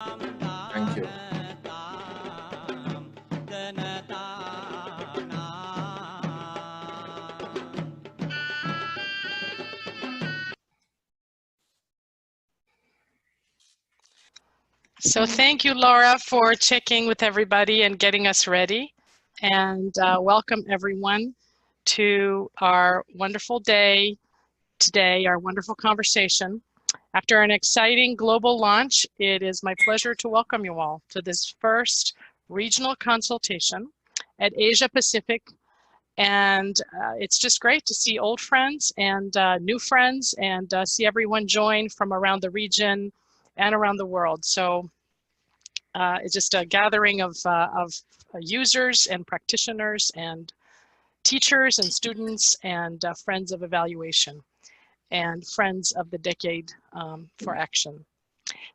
Thank you. So thank you, Laura, for checking with everybody and getting us ready. And welcome everyone to our wonderful day today, our wonderful conversation. After an exciting global launch, it is my pleasure to welcome you all to this first regional consultation at Asia Pacific. And it's just great to see old friends and new friends and see everyone join from around the region and around the world. So it's just a gathering of users and practitioners and teachers and students and friends of evaluation and friends of the Decade for Action.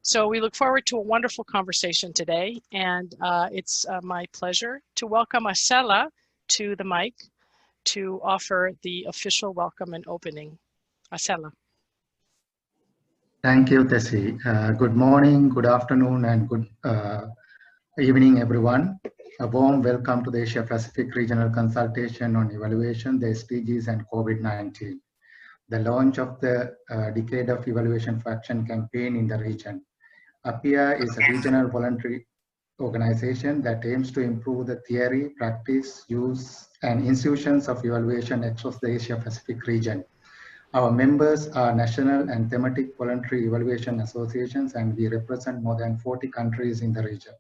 So we look forward to a wonderful conversation today, and it's my pleasure to welcome Asela to the mic to offer the official welcome and opening. Asela. Thank you, Tessie. Good morning, good afternoon, and good evening, everyone. A warm welcome to the Asia Pacific Regional Consultation on Evaluation, the SDGs, and COVID-19. The launch of the Decade of Evaluation for Action campaign in the region. APIA is a regional voluntary organization that aims to improve the theory, practice, use, and institutions of evaluation across the Asia Pacific region. Our members are national and thematic voluntary evaluation associations, and we represent more than 40 countries in the region.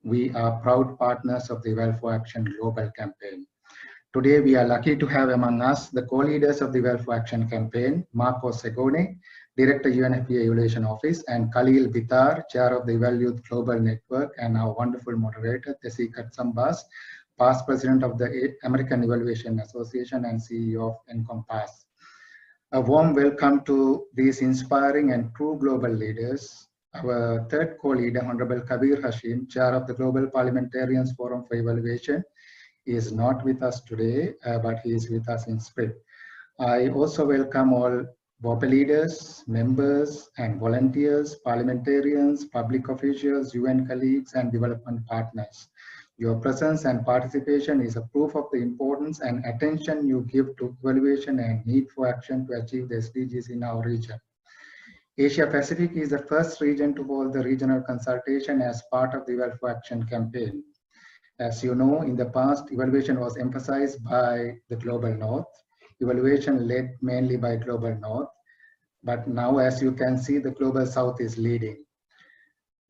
We are proud partners of the Eval for Action Global Campaign. Today, we are lucky to have among us the co-leaders of the Eval for Action campaign, Marco Segone, Director UNFPA Evaluation Office, and Khalil Bitar, Chair of the Eval Youth Global Network, and our wonderful moderator, Tessie Katsambas, past President of the American Evaluation Association and CEO of Encompass. A warm welcome to these inspiring and true global leaders. Our third co-leader, Honorable Kabir Hashim, Chair of the Global Parliamentarians Forum for Evaluation, is not with us today, but he is with us in spirit. I also welcome all WOPA leaders, members and volunteers, parliamentarians, public officials, UN colleagues, and development partners. Your presence and participation is a proof of the importance and attention you give to evaluation and need for action to achieve the SDGs in our region. Asia Pacific is the first region to hold the regional consultation as part of the Eval for Action campaign. As you know, in the past, evaluation was emphasized by the Global North, evaluation led mainly by Global North, but now, as you can see, the Global South is leading.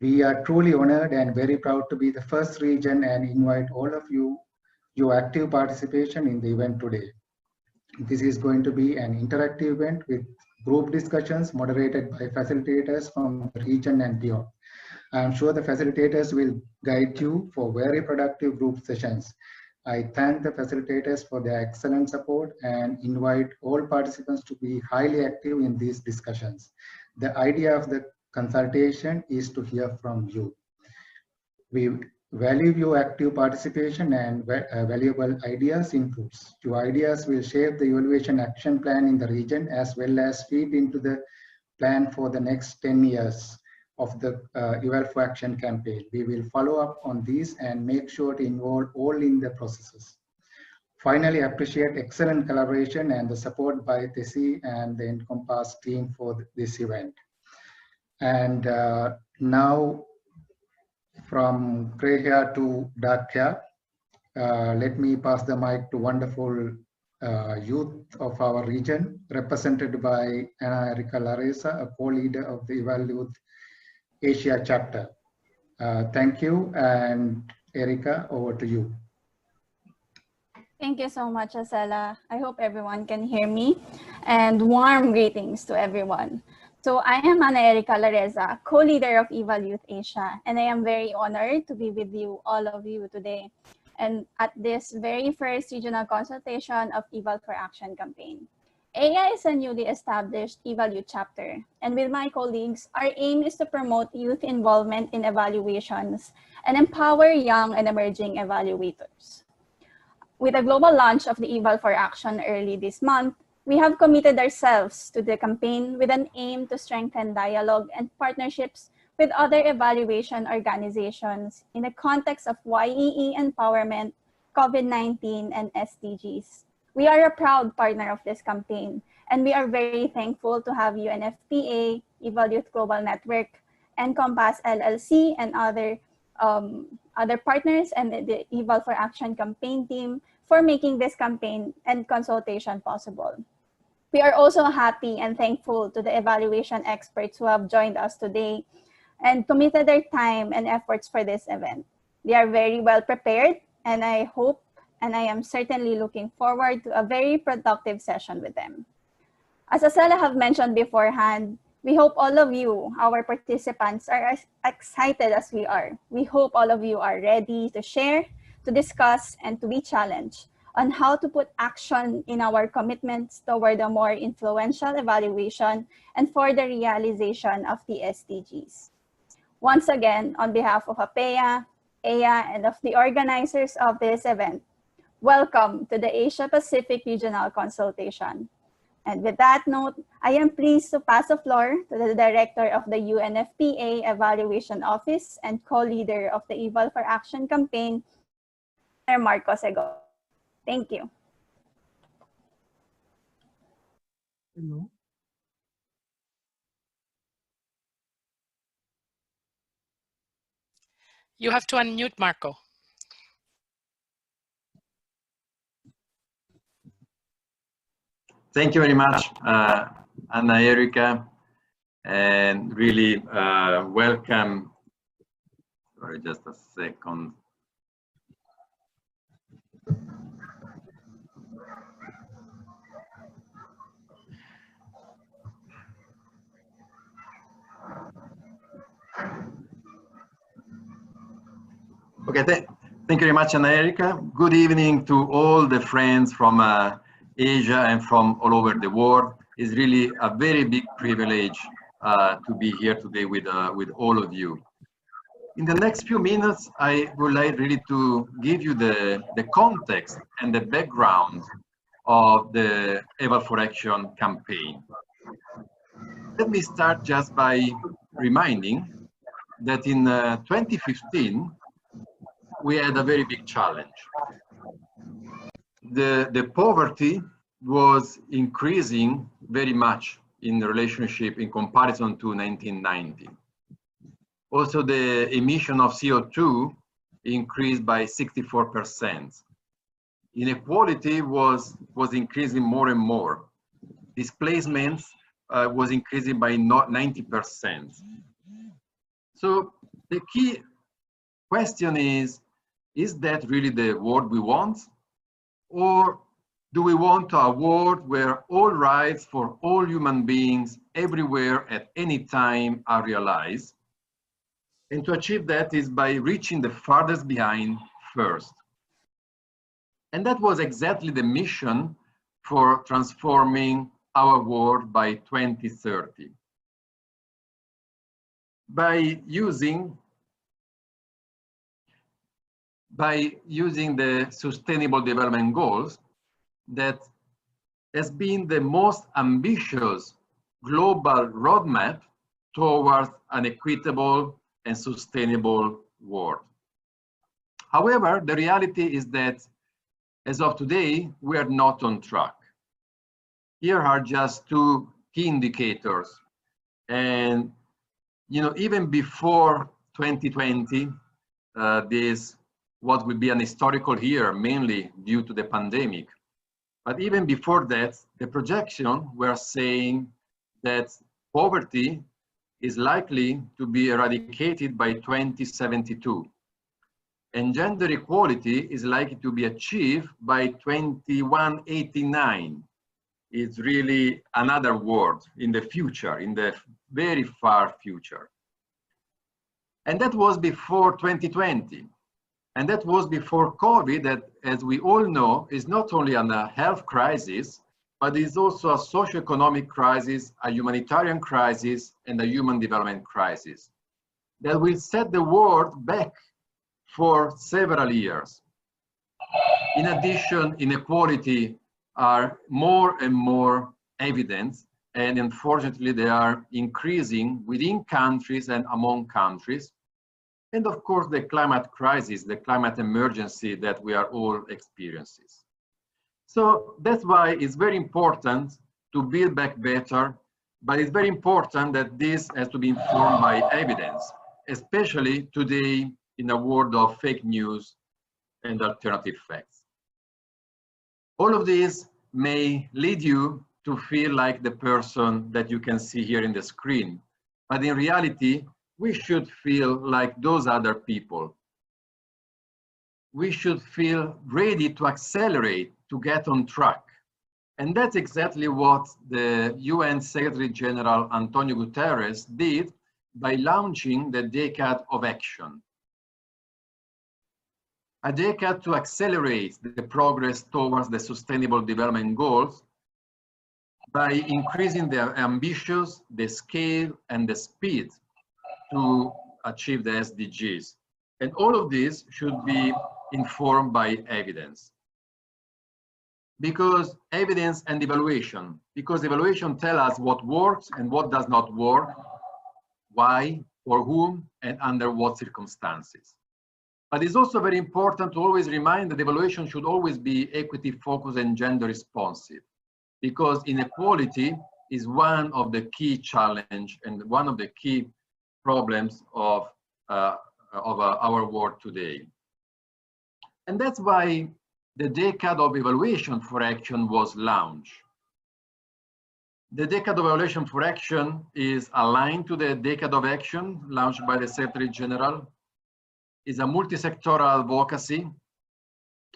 We are truly honored and very proud to be the first region and invite all of you, your active participation in the event today. This is going to be an interactive event with group discussions moderated by facilitators from the region and beyond. I am sure the facilitators will guide you for very productive group sessions. I thank the facilitators for their excellent support and invite all participants to be highly active in these discussions. The idea of the consultation is to hear from you. We value your active participation and valuable ideas inputs. Your ideas will shape the evaluation action plan in the region as well as feed into the plan for the next 10 years of the Eval for Action campaign. We will follow up on these and make sure to involve all in the processes. Finally, appreciate excellent collaboration and the support by Tessie and the Encompass team for this event. And now, from gray hair to dark hair, let me pass the mic to wonderful youth of our region, represented by Ana Erika Lareza, a co-leader of the Eval Youth Asia chapter. Thank you, and Erika, over to you. Thank you so much, Asela. I hope everyone can hear me, and warm greetings to everyone. So I am Ana Erika Lareza, co-leader of Eval Youth Asia, and I am very honored to be with you, all of you today, and at this very first regional consultation of Eval for Action campaign. AIA is a newly established Eval Youth chapter, and with my colleagues, our aim is to promote youth involvement in evaluations and empower young and emerging evaluators. With the global launch of the Eval for Action early this month, we have committed ourselves to the campaign with an aim to strengthen dialogue and partnerships with other evaluation organizations in the context of YEE empowerment, COVID-19, and SDGs. We are a proud partner of this campaign, and we are very thankful to have UNFPA, Evaluate Global Network, Encompass LLC, and other partners and the Eval for Action campaign team for making this campaign and consultation possible. We are also happy and thankful to the evaluation experts who have joined us today and committed their time and efforts for this event. They are very well prepared, and I hope and I am certainly looking forward to a very productive session with them. As Acela have mentioned beforehand, we hope all of you, our participants, are as excited as we are. We hope all of you are ready to share, to discuss, and to be challenged on how to put action in our commitments toward a more influential evaluation and for the realization of the SDGs. Once again, on behalf of APEA, EA, and of the organizers of this event, welcome to the Asia Pacific Regional Consultation. And with that note, I am pleased to pass the floor to the Director of the UNFPA Evaluation Office and co-leader of the Eval for Action campaign, Marco Segovia. Thank you. Hello. You have to unmute Marco. Thank you very much, Anna Erika, and really welcome. Sorry, just a second. Okay, thank you very much, Anna Erika. Good evening to all the friends from Asia and from all over the world. It's really a very big privilege to be here today with all of you. In the next few minutes, I would like really to give you the context and the background of the Eval for Action campaign. Let me start just by reminding that in 2015, we had a very big challenge. The poverty was increasing very much in relationship, in comparison to 1990. Also, the emission of CO2 increased by 64%. Inequality was increasing more and more. Displacements was increasing by 90%. So the key question is that really the world we want? Or do we want a world where all rights for all human beings everywhere at any time are realized? And to achieve that is by reaching the farthest behind first. And that was exactly the mission for transforming our world by 2030. By using the Sustainable Development Goals that has been the most ambitious global roadmap towards an equitable and sustainable world. However, the reality is that as of today, we are not on track. Here are just two key indicators. And even before 2020, this what will be an historical year, mainly due to the pandemic. But even before that, the projection were saying that poverty is likely to be eradicated by 2072. And gender equality is likely to be achieved by 2189. It's really another world in the future, in the very far future. And that was before 2020. And that was before COVID, that, as we all know, is not only a health crisis, but is also a socioeconomic crisis, a humanitarian crisis, and a human development crisis that will set the world back for several years. In addition, inequality are more and more evident, and unfortunately they are increasing within countries and among countries. And of course, the climate crisis, the climate emergency that we are all experiencing. So that's why it's very important to build back better, but it's very important that this has to be informed by evidence, especially today in a world of fake news and alternative facts. All of this may lead you to feel like the person that you can see here in the screen, but in reality, we should feel like those other people. We should feel ready to accelerate, to get on track. And that's exactly what the UN Secretary General Antonio Guterres did by launching the Decade of Action. A decade to accelerate the progress towards the Sustainable Development Goals by increasing the ambitions, the scale, and the speed to achieve the SDGs. And all of this should be informed by evidence. Because evidence and evaluation, because evaluation tells us what works and what does not work, why, for whom, and under what circumstances. But it's also very important to always remind that evaluation should always be equity focused and gender responsive, because inequality is one of the key challenges and one of the key problems of our world today. And that's why the Decade of Evaluation for Action was launched. The Decade of Evaluation for Action is aligned to the Decade of Action launched by the Secretary General. It's a multi-sectoral advocacy,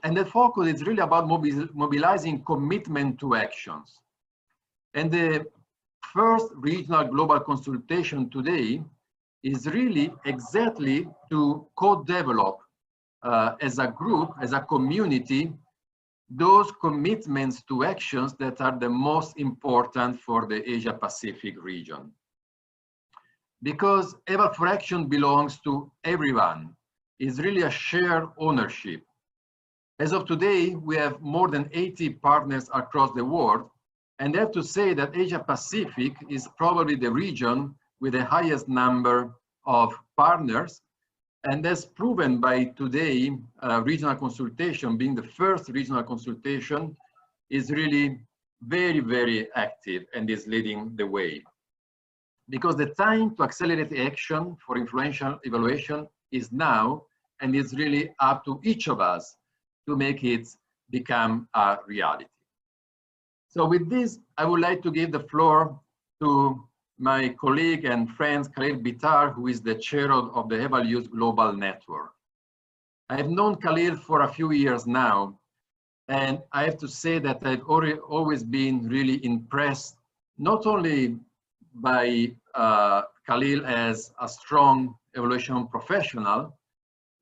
and the focus is really about mobilizing commitment to actions. And the first regional global consultation today is really exactly to co-develop as a group, as a community, those commitments to actions that are the most important for the Asia-Pacific region. Because Eval for Action belongs to everyone. It's really a shared ownership. As of today, we have more than 80 partners across the world, and I have to say that Asia-Pacific is probably the region with the highest number of partners, and that's proven by today regional consultation, being the first regional consultation, is really very, very active and is leading the way. Because the time to accelerate action for influential evaluation is now, and it's really up to each of us to make it become a reality. So with this, I would like to give the floor to my colleague and friend, Khalil Bitar, who is the chair of the Eval Youth Global Network. I have known Khalil for a few years now, and I have to say that I've always been really impressed, not only by Khalil as a strong evaluation professional,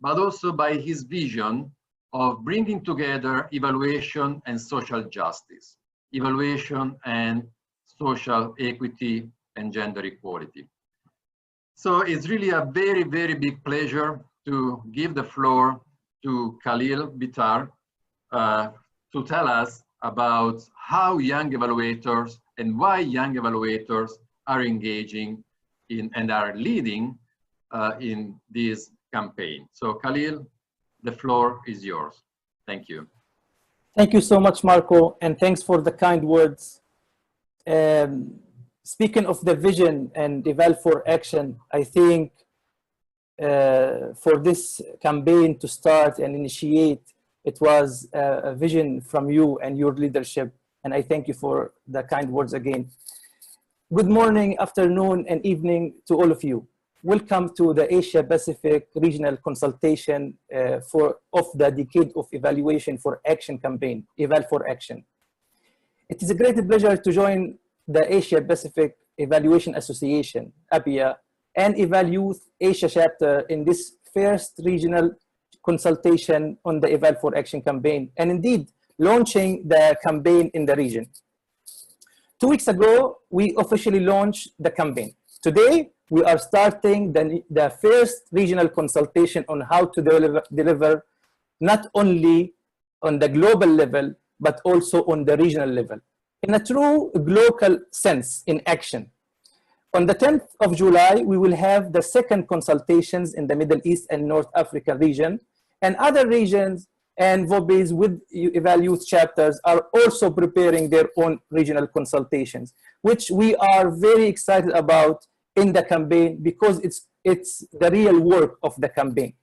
but also by his vision of bringing together evaluation and social justice, evaluation and social equity and gender equality. So it's really a very, very big pleasure to give the floor to Khalil Bitar to tell us about how young evaluators and why young evaluators are engaging in and are leading in this campaign. So Khalil, the floor is yours. Thank you. Thank you so much, Marco, and thanks for the kind words. Speaking of the vision and Eval for Action, I think for this campaign to start and initiate, it was a vision from you and your leadership, and I thank you for the kind words again. Good morning, afternoon, and evening to all of you. Welcome to the Asia Pacific Regional Consultation of the Decade of Evaluation for Action campaign, Eval for Action. It is a great pleasure to join the Asia Pacific Evaluation Association, APIA, and Eval Youth Asia chapter in this first regional consultation on the Eval for Action campaign, and indeed launching the campaign in the region. 2 weeks ago, we officially launched the campaign. Today, we are starting the first regional consultation on how to deliver not only on the global level, but also on the regional level. in a true global sense in action. On the 10th of July, we will have the second consultations in the Middle East and North Africa region, and other regions and VOBIs with Evaluate chapters are also preparing their own regional consultations, which we are very excited about in the campaign because it's the real work of the campaign.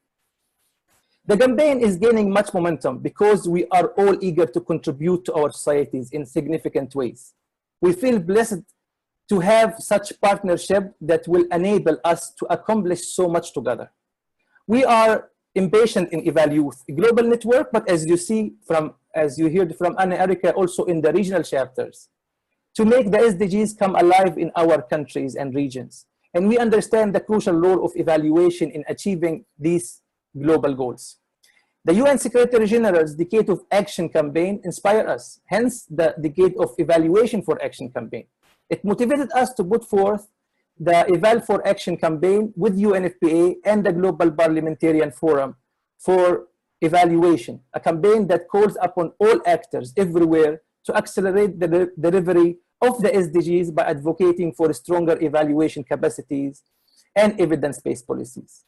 The campaign is gaining much momentum because we are all eager to contribute to our societies in significant ways. We feel blessed to have such partnership that will enable us to accomplish so much together. We are impatient in Evaluate global network, but as you heard from Anna Erika, also in the regional chapters, to make the SDGs come alive in our countries and regions. And we understand the crucial role of evaluation in achieving these global goals. The UN Secretary General's Decade of Action campaign inspired us, hence the Decade of Evaluation for Action campaign. It motivated us to put forth the Eval for Action campaign with UNFPA and the Global Parliamentarian Forum for Evaluation, a campaign that calls upon all actors everywhere to accelerate the delivery of the SDGs by advocating for stronger evaluation capacities and evidence-based policies.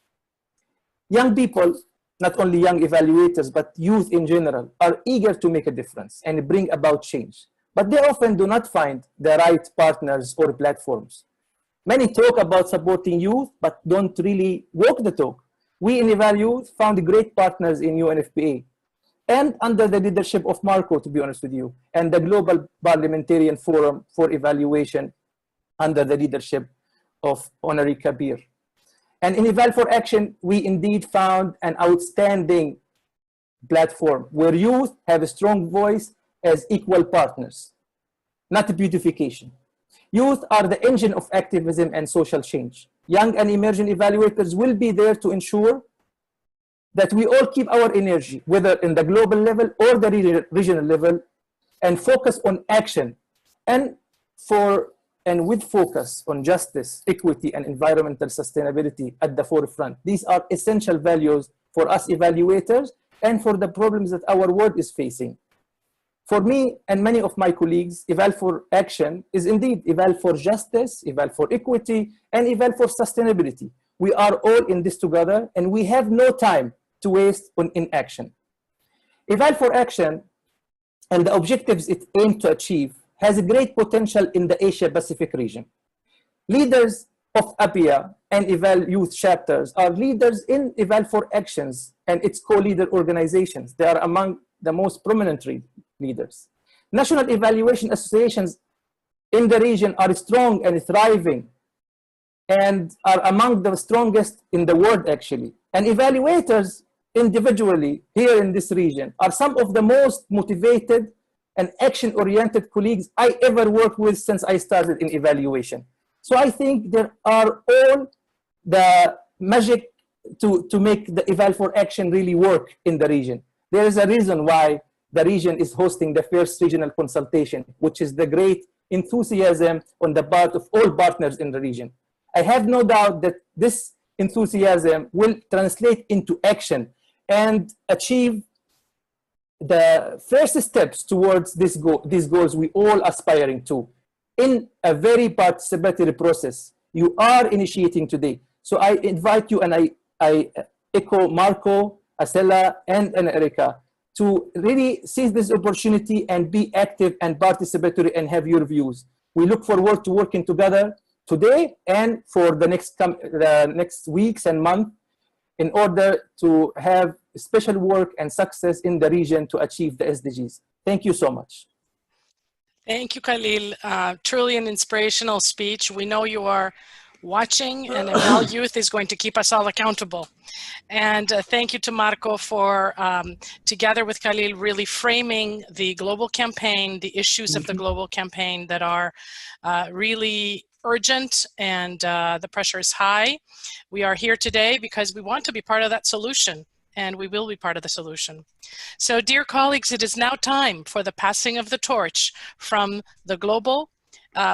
Young people, not only young evaluators, but youth in general, are eager to make a difference and bring about change. But they often do not find the right partners or platforms. Many talk about supporting youth, but don't really walk the talk. We in Evaluate found great partners in UNFPA and under the leadership of Marco, to be honest with you, and the Global Parliamentarian Forum for Evaluation under the leadership of Honorary Kabir. And in Eval for Action, we indeed found an outstanding platform where youth have a strong voice as equal partners, not a beautification. Youth are the engine of activism and social change. Young and emerging evaluators will be there to ensure that we all keep our energy, whether in the global level or the regional level, and focus on action and with focus on justice, equity, and environmental sustainability at the forefront. These are essential values for us evaluators and for the problems that our world is facing. For me and many of my colleagues, Eval for Action is indeed Eval for Justice, Eval for Equity, and Eval for Sustainability. We are all in this together, and we have no time to waste on inaction. Eval for Action and the objectives it aims to achieve has a great potential in the Asia-Pacific region. Leaders of APIA and Eval Youth chapters are leaders in Eval for Actions and its co-leader organizations. They are among the most prominent leaders. National evaluation associations in the region are strong and thriving and are among the strongest in the world, actually. And evaluators individually here in this region are some of the most motivated and action-oriented colleagues I ever worked with since I started in evaluation. So I think there are all the magic to make the Eval for Action really work in the region. There is a reason why the region is hosting the first regional consultation, which is the great enthusiasm on the part of all partners in the region. I have no doubt that this enthusiasm will translate into action and achieve the first steps towards these goals we all aspiring to in a very participatory process you are initiating today. So I invite you, and I echo Marco, Acela, and Erika to really seize this opportunity and be active and participatory and have your views. We look forward to working together today and for the next weeks and months in order to have special work and success in the region to achieve the SDGs. Thank you so much. Thank you, Khalil. Truly an inspirational speech. We know you are watching, and Eval Youth is going to keep us all accountable. And thank you to Marco for, together with Khalil, really framing the global campaign, the issues of the global campaign that are really urgent, and the pressure is high. We are here today because we want to be part of that solution, and we will be part of the solution. So, dear colleagues, it is now time for the passing of the torch from the global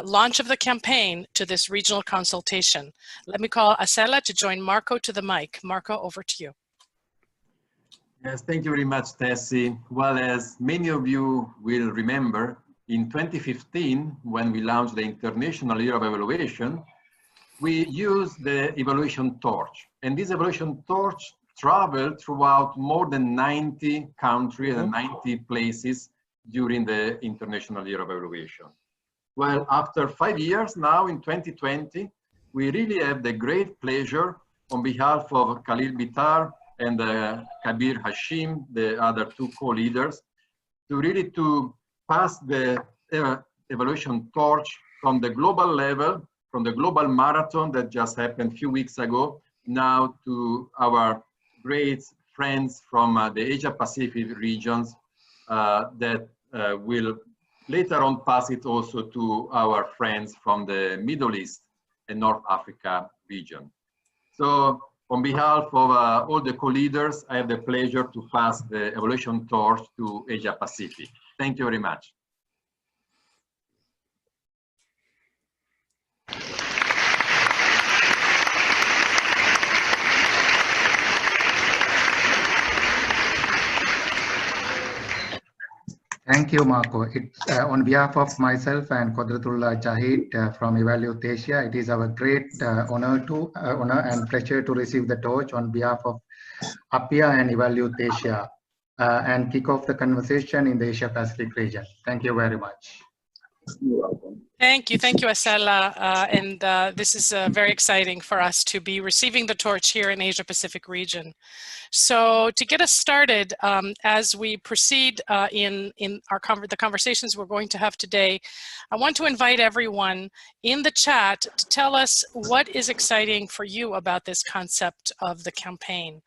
launch of the campaign to this regional consultation. Let me call Acela to join Marco to the mic. Marco, over to you. Yes, thank you very much, Tessie. Well, as many of you will remember, in 2015, when we launched the International Year of Evaluation, we used the evaluation torch. And this evaluation torch traveled throughout more than 90 countries and 90 places during the International Year of Evaluation. Well, after 5 years now in 2020, we really have the great pleasure on behalf of Khalil Bitar and Kabir Hashim, the other two co-leaders, to pass the evaluation torch from the global level, from the global marathon that just happened a few weeks ago, now to our great friends from the Asia Pacific regions that will later on pass it also to our friends from the Middle East and North Africa region. So on behalf of all the co-leaders, I have the pleasure to pass the evaluation torch to Asia Pacific. Thank you very much. Thank you, Marco. It's on behalf of myself and Qudratullah Jahid from Evaluate Asia. It is our great honor and pleasure to receive the torch on behalf of APIA and Evaluate Asia and kick off the conversation in the Asia Pacific region. Thank you very much. You're welcome. Thank you, Asela. And this is very exciting for us to be receiving the torch here in Asia Pacific region. So to get us started, as we proceed in the conversations we're going to have today, I want to invite everyone in the chat to tell us what is exciting for you about this concept of the campaign,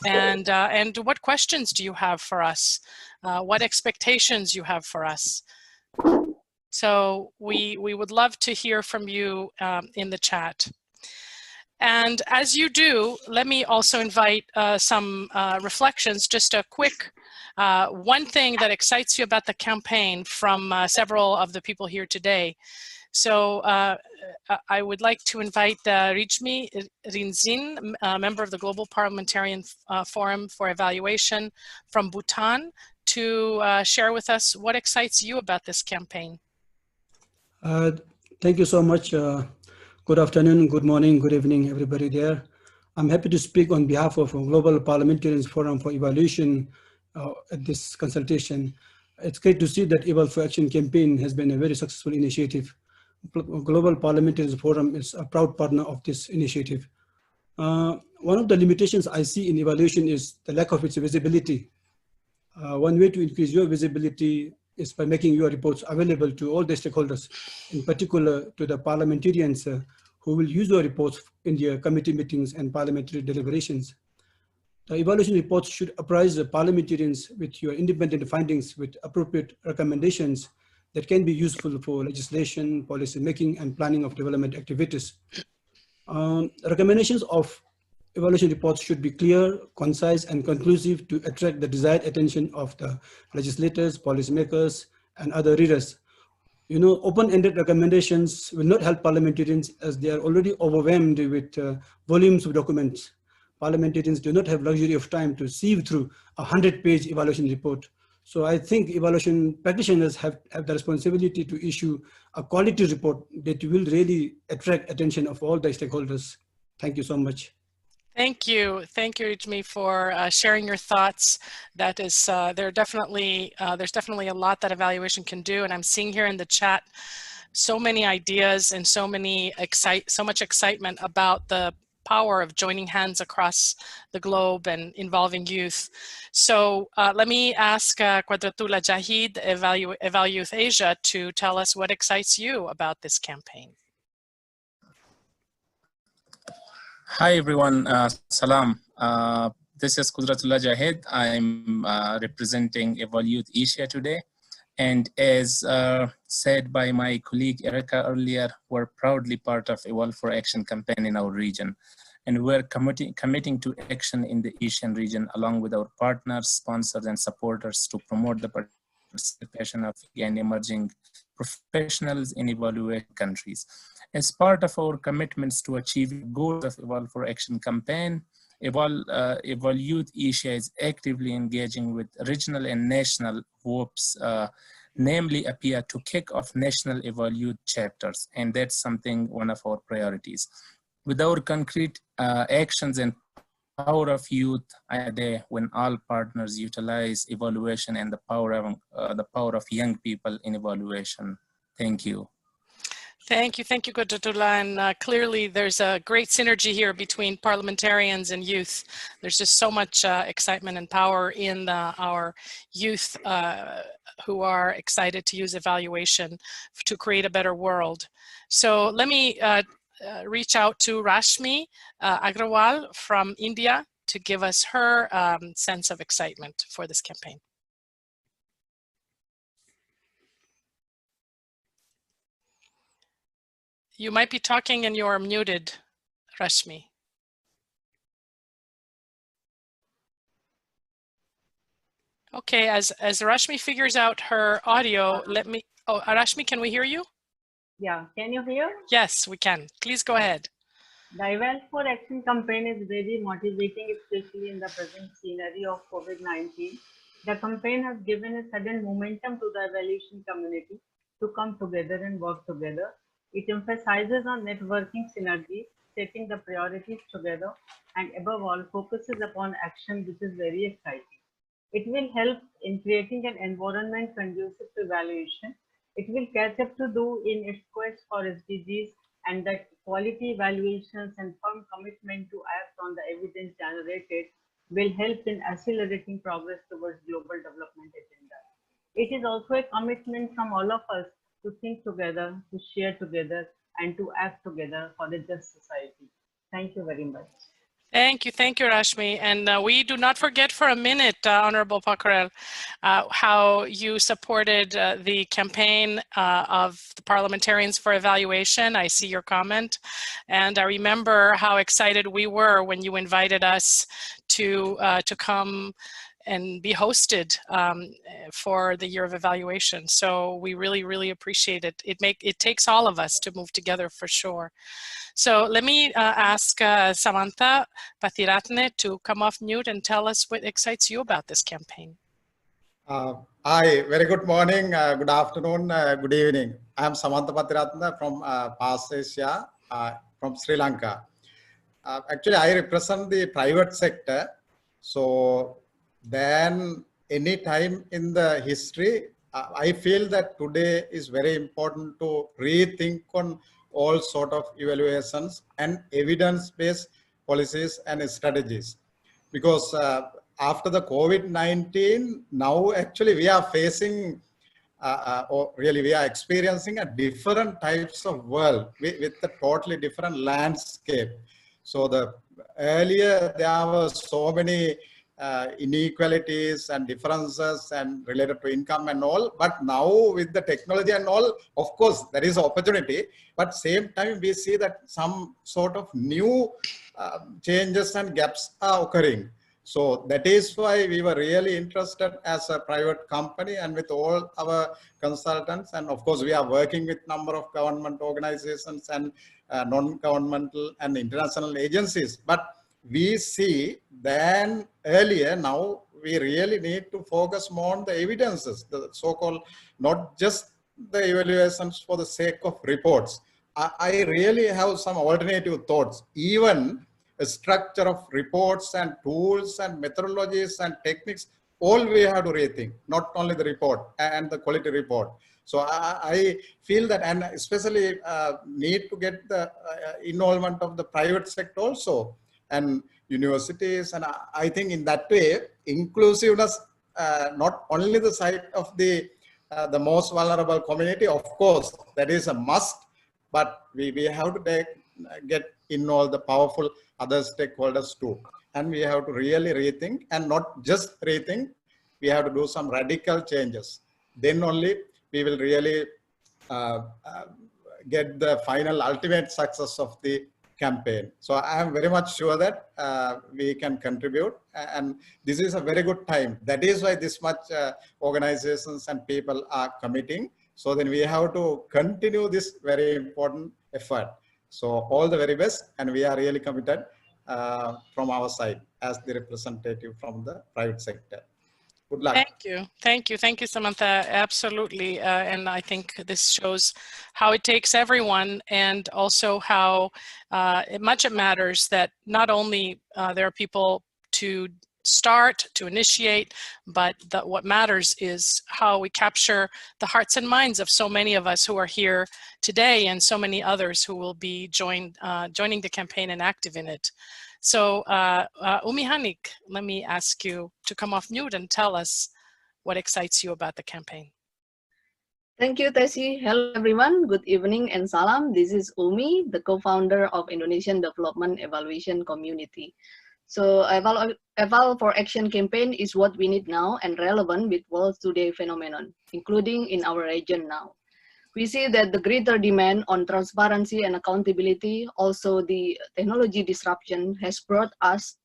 and what questions do you have for us, what expectations you have for us. So we would love to hear from you in the chat. And as you do, let me also invite some reflections, just a quick one thing that excites you about the campaign from several of the people here today. So I would like to invite Rijmi Rinzin, a member of the Global Parliamentarian Forum for Evaluation from Bhutan, to share with us what excites you about this campaign. Thank you so much. Good afternoon, good morning, good evening, everybody there. I'm happy to speak on behalf of Global Parliamentarians Forum for Evaluation at this consultation. It's great to see that Eval for Action campaign has been a very successful initiative. Global Parliamentarians Forum is a proud partner of this initiative. One of the limitations I see in evaluation is the lack of its visibility. One way to increase your visibility is by making your reports available to all the stakeholders, in particular to the parliamentarians who will use your reports in their committee meetings and parliamentary deliberations. The evaluation reports should apprise the parliamentarians with your independent findings with appropriate recommendations that can be useful for legislation, policy making, and planning of development activities. Recommendations of evaluation reports should be clear, concise, and conclusive to attract the desired attention of the legislators, policymakers, and other readers. You know, open-ended recommendations will not help parliamentarians as they are already overwhelmed with volumes of documents. Parliamentarians do not have luxury of time to sieve through a 100-page evaluation report. So I think evaluation practitioners have the responsibility to issue a quality report that will really attract attention of all the stakeholders. Thank you so much. Thank you, Rijmi, for sharing your thoughts. That is, there's definitely a lot that evaluation can do, and I'm seeing here in the chat so many ideas and so much excitement about the power of joining hands across the globe and involving youth. So let me ask Qudratullah Jahid, Evaluate Asia, to tell us what excites you about this campaign. Hi everyone, salam. This is Qudratullah Jahid. I'm representing Evaluate Asia today. And as said by my colleague Erica earlier, we're proudly part of Eval for Action campaign in our region. And we're committing to action in the Asian region along with our partners, sponsors, and supporters to promote the participation of young emerging professionals in evaluation countries. As part of our commitments to achieve goals of Eval for Action campaign, Evaluate Asia is actively engaging with regional and national hubs namely appear to kick off national Evolute chapters, and that's something, one of our priorities. Without concrete actions and power of youth, a day when all partners utilize evaluation and the power of young people in evaluation. Thank you. Thank you, Kodatullah. And clearly there's a great synergy here between parliamentarians and youth. There's just so much excitement and power in our youth who are excited to use evaluation to create a better world. So let me reach out to Rashmi Agrawal from India to give us her sense of excitement for this campaign. You might be talking and you're muted, Rashmi. Okay, as Rashmi figures out her audio, let me, oh, Rashmi, can we hear you? Yeah, can you hear? Yes, we can. Please go ahead. The Eval for Action campaign is very motivating, especially in the present scenario of COVID-19. The campaign has given a sudden momentum to the evaluation community to come together and work together. It emphasizes on networking synergies, setting the priorities together, and above all, focuses upon action, which is very exciting. It will help in creating an environment conducive to evaluation. It will catch up to do in its quest for SDGs, and that quality evaluations and firm commitment to act on the evidence generated will help in accelerating progress towards global development agenda. It is also a commitment from all of us to think together, to share together, and to act together for the just society. Thank you very much. Thank you, Rashmi. And we do not forget for a minute, Honorable Paccarel, how you supported the campaign of the Parliamentarians for Evaluation. I see your comment. And I remember how excited we were when you invited us to come and be hosted for the year of evaluation. So we really, really appreciate it. It takes all of us to move together for sure. So let me ask Samantha Pathiratne to come off mute and tell us what excites you about this campaign. Hi, very good morning, good afternoon, good evening. I am Samantha Pathiratne from Past Asia, from Sri Lanka. Actually, I represent the private sector. So then any time in the history, I feel that today is very important to rethink on all sort of evaluations and evidence-based policies and strategies. Because after the COVID-19, now actually we are facing, or really we are experiencing a different types of world with a totally different landscape. So earlier there were so many inequalities and differences and related to income and all, but now with the technology and all, of course there is opportunity, but same time we see that some sort of new changes and gaps are occurring. So that is why we were really interested as a private company and with all our consultants, and of course we are working with number of government organizations and non-governmental and international agencies. But we see then earlier, now we really need to focus more on the evidences, the so-called, not just the evaluations for the sake of reports. I really have some alternative thoughts. Even a structure of reports and tools and methodologies and techniques, all we have to rethink, not only the report and the quality report. So I feel that, and especially need to get the involvement of the private sector also, and universities. And I think in that way, inclusiveness, not only the side of the most vulnerable community, of course, that is a must, but we have to get involved the powerful other stakeholders too. And we have to really rethink, and not just rethink, we have to do some radical changes. Then only we will really get the final ultimate success of the campaign. So I am very much sure that we can contribute, and this is a very good time. That is why this much organizations and people are committing. So then we have to continue this very important effort. So all the very best, and we are really committed from our side as the representative from the private sector. Good luck. Thank you, Samantha. Absolutely, and I think this shows how it takes everyone, and also how much it matters that not only there are people to start, to initiate, but what matters is how we capture the hearts and minds of so many of us who are here today, and so many others who will be joining the campaign and active in it. So Umi Hanik, let me ask you to come off mute and tell us what excites you about the campaign. Thank you, Tessie. Hello, everyone. Good evening and salam. This is Umi, the co-founder of Indonesian Development Evaluation Community. So Eval for Action campaign is what we need now and relevant with World Today phenomenon, including in our region now. We see that the greater demand on transparency and accountability, also the technology disruption, has brought us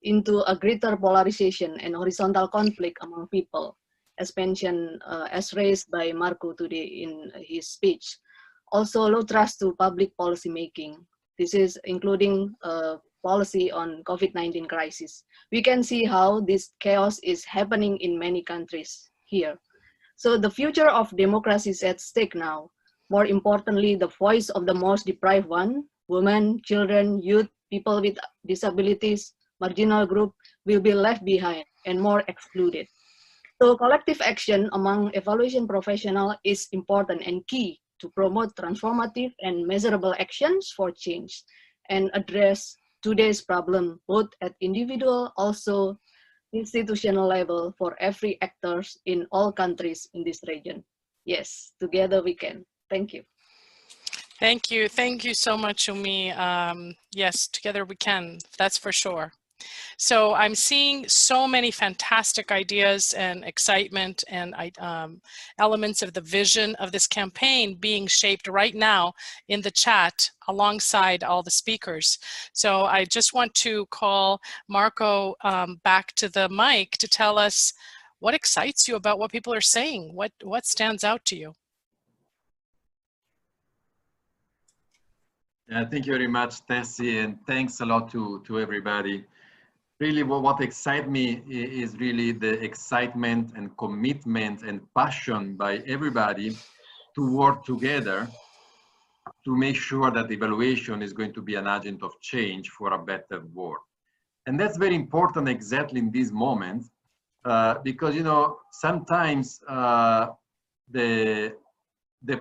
into a greater polarization and horizontal conflict among people, as mentioned, as raised by Marco today in his speech. Also, low trust to public policy making. This is including policy on COVID-19 crisis. We can see how this chaos is happening in many countries here. So the future of democracy is at stake now. More importantly, the voice of the most deprived one, women, children, youth, people with disabilities, marginal group, will be left behind and more excluded. So collective action among evaluation professionals is important and key to promote transformative and measurable actions for change and address today's problem, both at individual, also institutional level for every actors in all countries in this region. Yes, together we can. Thank you. Thank you so much, Umi. Yes, together we can, that's for sure. So I'm seeing so many fantastic ideas and excitement and elements of the vision of this campaign being shaped right now in the chat alongside all the speakers. So I just want to call Marco back to the mic to tell us what excites you about what people are saying. What stands out to you? Thank you very much, Tessie, and thanks a lot to everybody. Really, what excites me is really the excitement and commitment and passion by everybody to work together to make sure that evaluation is going to be an agent of change for a better world. And that's very important exactly in this moment, because, you know, sometimes the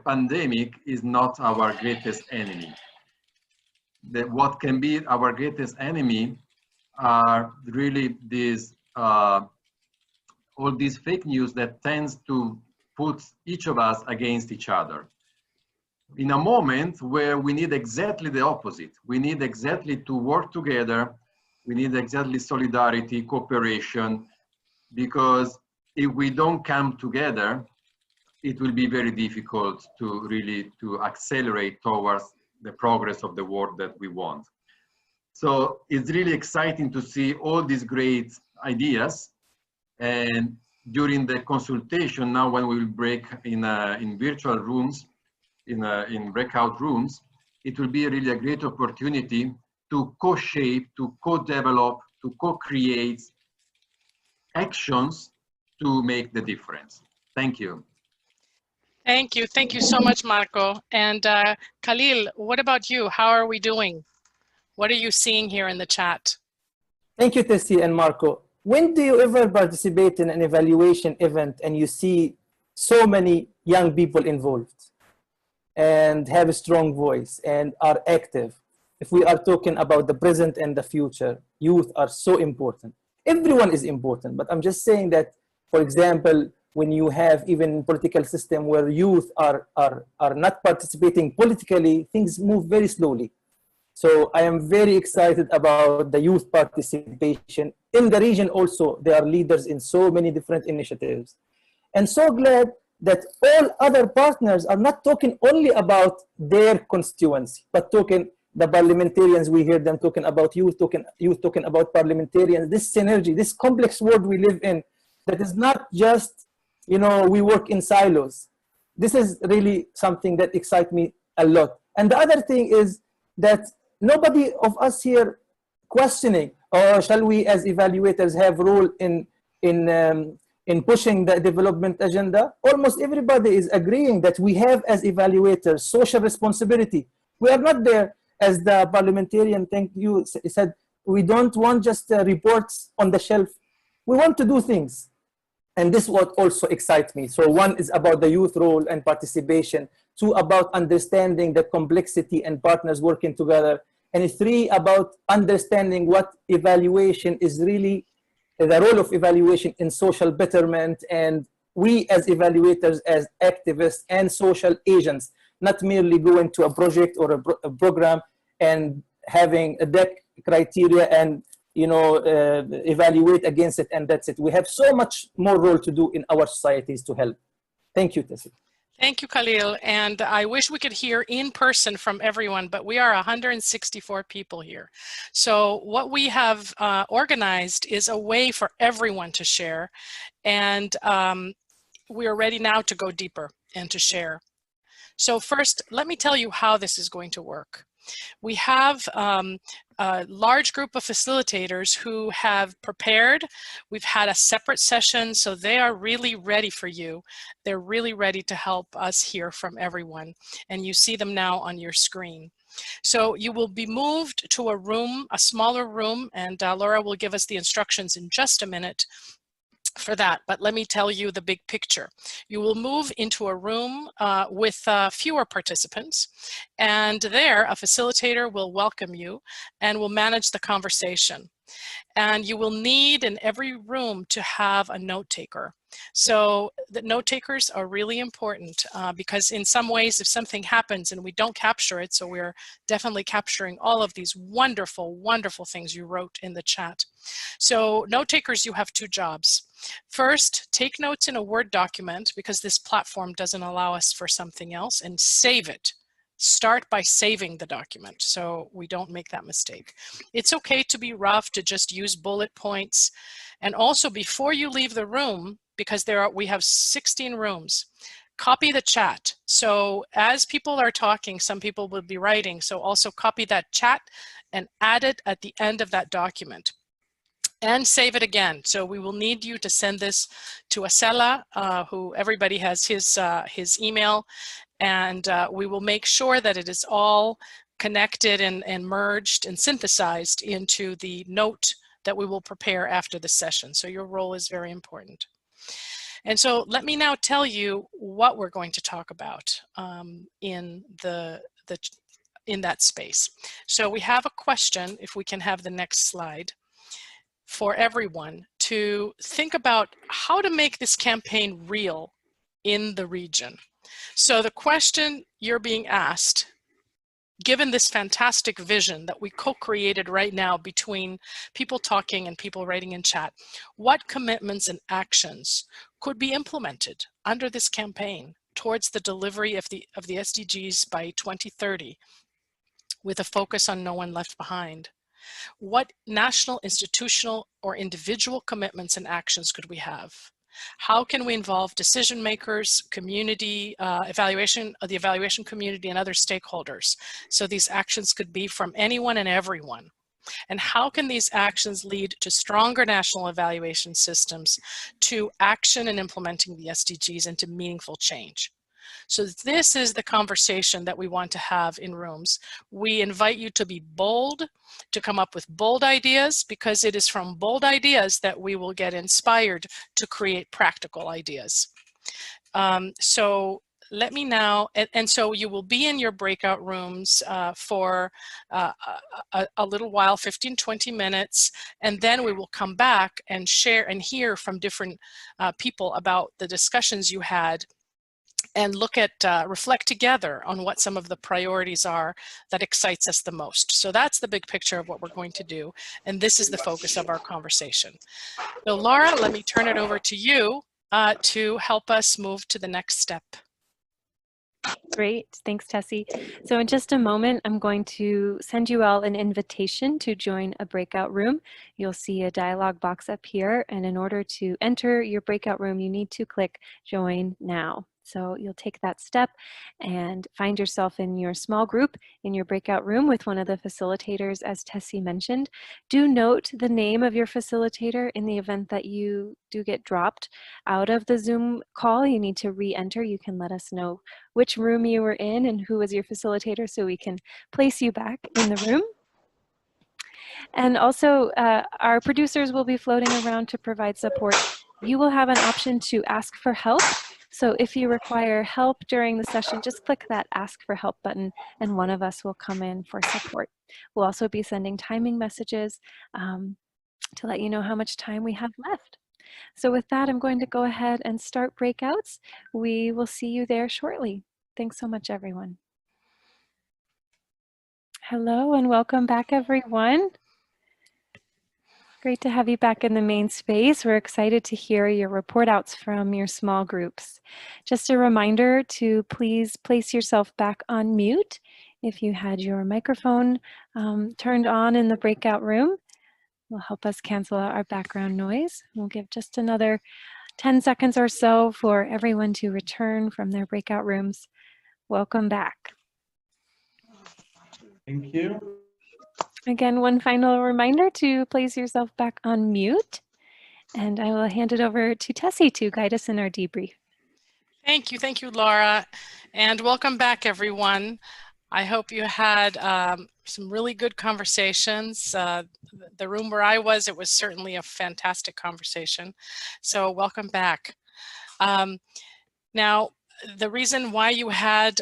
pandemic is not our greatest enemy. What can be our greatest enemy are really these all these fake news that tends to put each of us against each other in a moment where we need exactly the opposite. We need exactly to work together. We need exactly solidarity, cooperation, because if we don't come together, it will be very difficult to really accelerate towards the progress of the world that we want. So it's really exciting to see all these great ideas. And during the consultation, now when we will break in virtual rooms, in breakout rooms, it will be really a great opportunity to co-shape, to co-develop, to co-create actions to make the difference. Thank you. Thank you so much, Marco. And Khalil, what about you? How are we doing? What are you seeing here in the chat? Thank you, Tessie and Marco. When do you ever participate in an evaluation event and you see so many young people involved and have a strong voice and are active? If we are talking about the present and the future, youth are so important. Everyone is important, but I'm just saying that, for example, when you have even political system where youth are not participating politically, things move very slowly. So I am very excited about the youth participation. In the region also, they are leaders in so many different initiatives. And so glad that all other partners are not talking only about their constituency, but talking the parliamentarians, we hear them talking about youth talking about parliamentarians, this synergy, this complex world we live in, that is not just, you know, we work in silos. This is really something that excites me a lot. And the other thing is that nobody of us here questioning, or shall we as evaluators have role in in pushing the development agenda, almost everybody is agreeing that we have as evaluators social responsibility. We are not there, as the parliamentarian, thank you, said, we don't want just reports on the shelf. We want to do things. And this is what also excites me. So one is about the youth role and participation. Two, about understanding the complexity and partners working together. And three, about understanding what evaluation is really, the role of evaluation in social betterment. And we as evaluators, as activists and social agents, not merely go into a project or a program and having a deck criteria and evaluate against it, and that's it. We have so much more role to do in our societies to help. Thank you, Tessie. Thank you, Khalil. And I wish we could hear in person from everyone, but we are 164 people here. So what we have organized is a way for everyone to share. And we are ready now to go deeper and to share. So first, let me tell you how this is going to work. We have a large group of facilitators who have prepared. We've had a separate session, so they are really ready for you. They're really ready to help us hear from everyone. And you see them now on your screen. So you will be moved to a room, a smaller room, and Laura will give us the instructions in just a minute for that, but let me tell you the big picture. You will move into a room with fewer participants, and there a facilitator will welcome you and will manage the conversation. And you will need in every room to have a note taker. So the note takers are really important because in some ways if something happens and we don't capture it, so we're definitely capturing all of these wonderful, wonderful things you wrote in the chat. So note takers, you have two jobs. First, take notes in a Word document because this platform doesn't allow us for something else, and save it. Start by saving the document so we don't make that mistake. It's okay to be rough, to just use bullet points. And also before you leave the room, because we have 16 rooms, copy the chat. So as people are talking, some people will be writing. So also copy that chat and add it at the end of that document. And save it again. So we will need you to send this to Acela, who everybody has his email, and we will make sure that it is all connected and merged and synthesized into the note that we will prepare after the session. So your role is very important. And so let me now tell you what we're going to talk about in that space. So we have a question, if we can have the next slide, for everyone to think about how to make this campaign real in the region. So the question you're being asked, given this fantastic vision that we co-created right now between people talking and people writing in chat, what commitments and actions could be implemented under this campaign towards the delivery of the SDGs by 2030 with a focus on no one left behind? What national, institutional, or individual commitments and actions could we have? How can we involve decision makers, community, the evaluation community, and other stakeholders? So these actions could be from anyone and everyone. And how can these actions lead to stronger national evaluation systems, to action and implementing the SDGs, and to meaningful change? So this is the conversation that we want to have in rooms. We invite you to be bold, to come up with bold ideas, because it is from bold ideas that we will get inspired to create practical ideas. So let me now, and so you will be in your breakout rooms for a little while, 15, 20 minutes, and then we will come back and share and hear from different people about the discussions you had, and look at, reflect together on what some of the priorities are that excites us the most. So that's the big picture of what we're going to do. And this is the focus of our conversation. So Laura, let me turn it over to you to help us move to the next step. Great, thanks Tessie. So in just a moment, I'm going to send you all an invitation to join a breakout room. You'll see a dialog box up here, and in order to enter your breakout room, you need to click Join Now. So you'll take that step and find yourself in your small group in your breakout room with one of the facilitators, as Tessie mentioned. Do note the name of your facilitator in the event that you do get dropped out of the Zoom call. You need to re-enter. You can let us know which room you were in and who was your facilitator so we can place you back in the room. And also, our producers will be floating around to provide support. You will have an option to ask for help. So if you require help during the session, just click that Ask for Help button and one of us will come in for support. We'll also be sending timing messages to let you know how much time we have left. So with that, I'm going to go ahead and start breakouts. We will see you there shortly. Thanks so much, everyone. Hello and welcome back, everyone. Great to have you back in the main space. We're excited to hear your report outs from your small groups. Just a reminder to please place yourself back on mute if you had your microphone turned on in the breakout room. Will help us cancel out our background noise. We'll give just another 10 seconds or so for everyone to return from their breakout rooms. Welcome back. Thank you. Again, one final reminder to place yourself back on mute. And I will hand it over to Tessie to guide us in our debrief. Thank you, Laura. And welcome back, everyone. I hope you had some really good conversations. The room where I was, it was certainly a fantastic conversation. So welcome back. Now, the reason why you had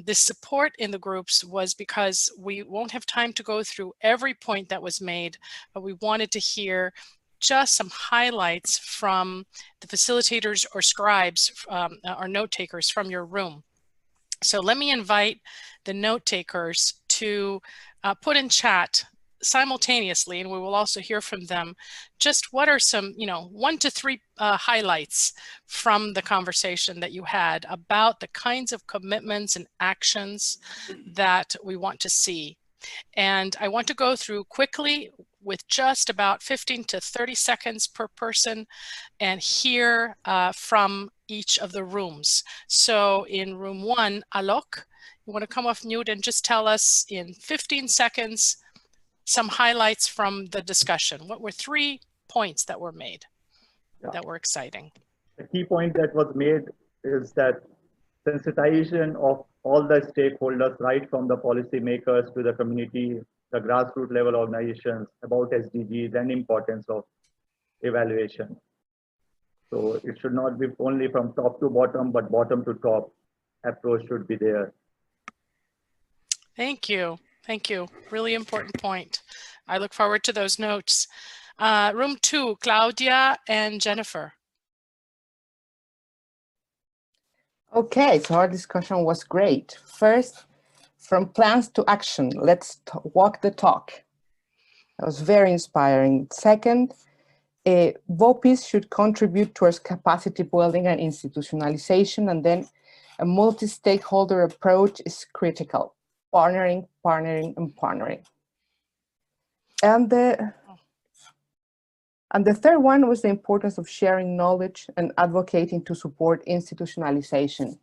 this support in the groups was because we won't have time to go through every point that was made, but we wanted to hear just some highlights from the facilitators or scribes or note takers from your room. So let me invite the note takers to put in chat simultaneously, and we will also hear from them, just what are some, 1 to 3 highlights from the conversation that you had about the kinds of commitments and actions that we want to see. And I want to go through quickly with just about 15 to 30 seconds per person and hear from each of the rooms. So in room 1, Alok, you want to come off mute and just tell us in 15 seconds some highlights from the discussion. What were 3 points that were made that were exciting? The key point that was made is that sensitization of all the stakeholders, right from the policymakers to the community, the grassroots level organizations, about SDGs and importance of evaluation. So it should not be only from top to bottom, but bottom to top approach should be there. Thank you. Thank you. Really important point. I look forward to those notes. Room 2, Claudia and Jennifer. Okay, so our discussion was great. First, from plans to action, let's walk the talk. That was very inspiring. Second, VOPIs should contribute towards capacity building and institutionalization, and then a multi-stakeholder approach is critical. Partnering, partnering, and partnering. And the third one was the importance of sharing knowledge and advocating to support institutionalization.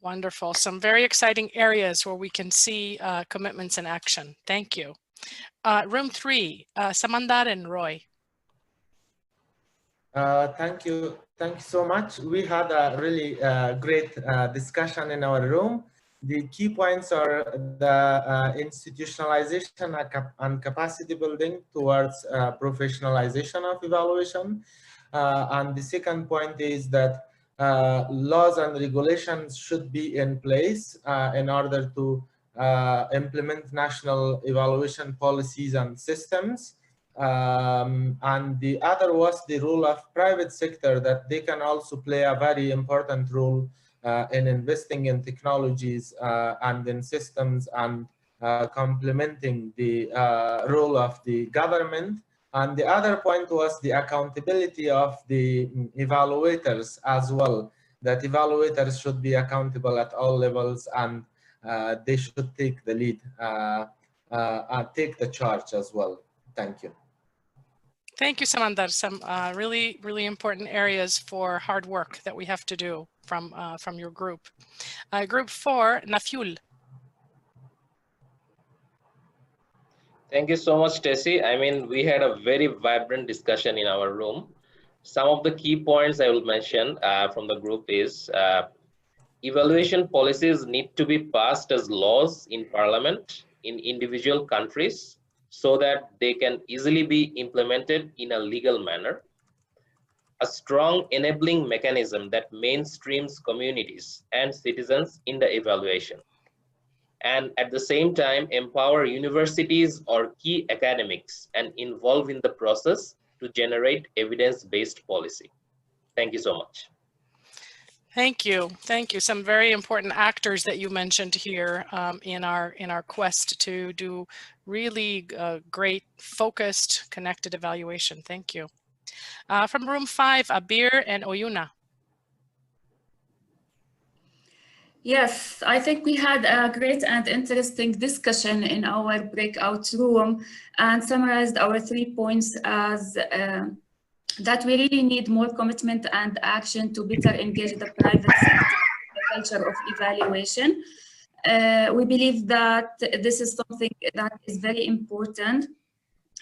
Wonderful. Some very exciting areas where we can see commitments in action. Thank you. Room 3, Samandar and Roy. Thank you. Thank you so much. We had a really great discussion in our room. The key points are the institutionalization and capacity building towards professionalization of evaluation. And the second point is that laws and regulations should be in place in order to implement national evaluation policies and systems. And the other was the role of private sector, that they can also play a very important role in investing in technologies and in systems and complementing the role of the government. And the other point was the accountability of the evaluators as well, that evaluators should be accountable at all levels, and they should take the lead and take the charge as well. Thank you. Thank you, Samandar. Some really, really important areas for hard work that we have to do from your group. Group 4, Nafyul. Thank you so much, Tessie. I mean, we had a very vibrant discussion in our room. Some of the key points I will mention from the group is evaluation policies need to be passed as laws in parliament in individual countries so that they can easily be implemented in a legal manner. A strong enabling mechanism that mainstreams communities and citizens in the evaluation. And at the same time, empower universities or key academics and involve in the process to generate evidence-based policy. Thank you so much. Thank you. Thank you. Some very important actors that you mentioned here in our quest to do really great, focused, connected evaluation. Thank you. From room 5, Abir and Oyuna. Yes, I think we had a great and interesting discussion in our breakout room and summarized our 3 points as that we really need more commitment and action to better engage the private sector in the culture of evaluation. We believe that this is something that is very important,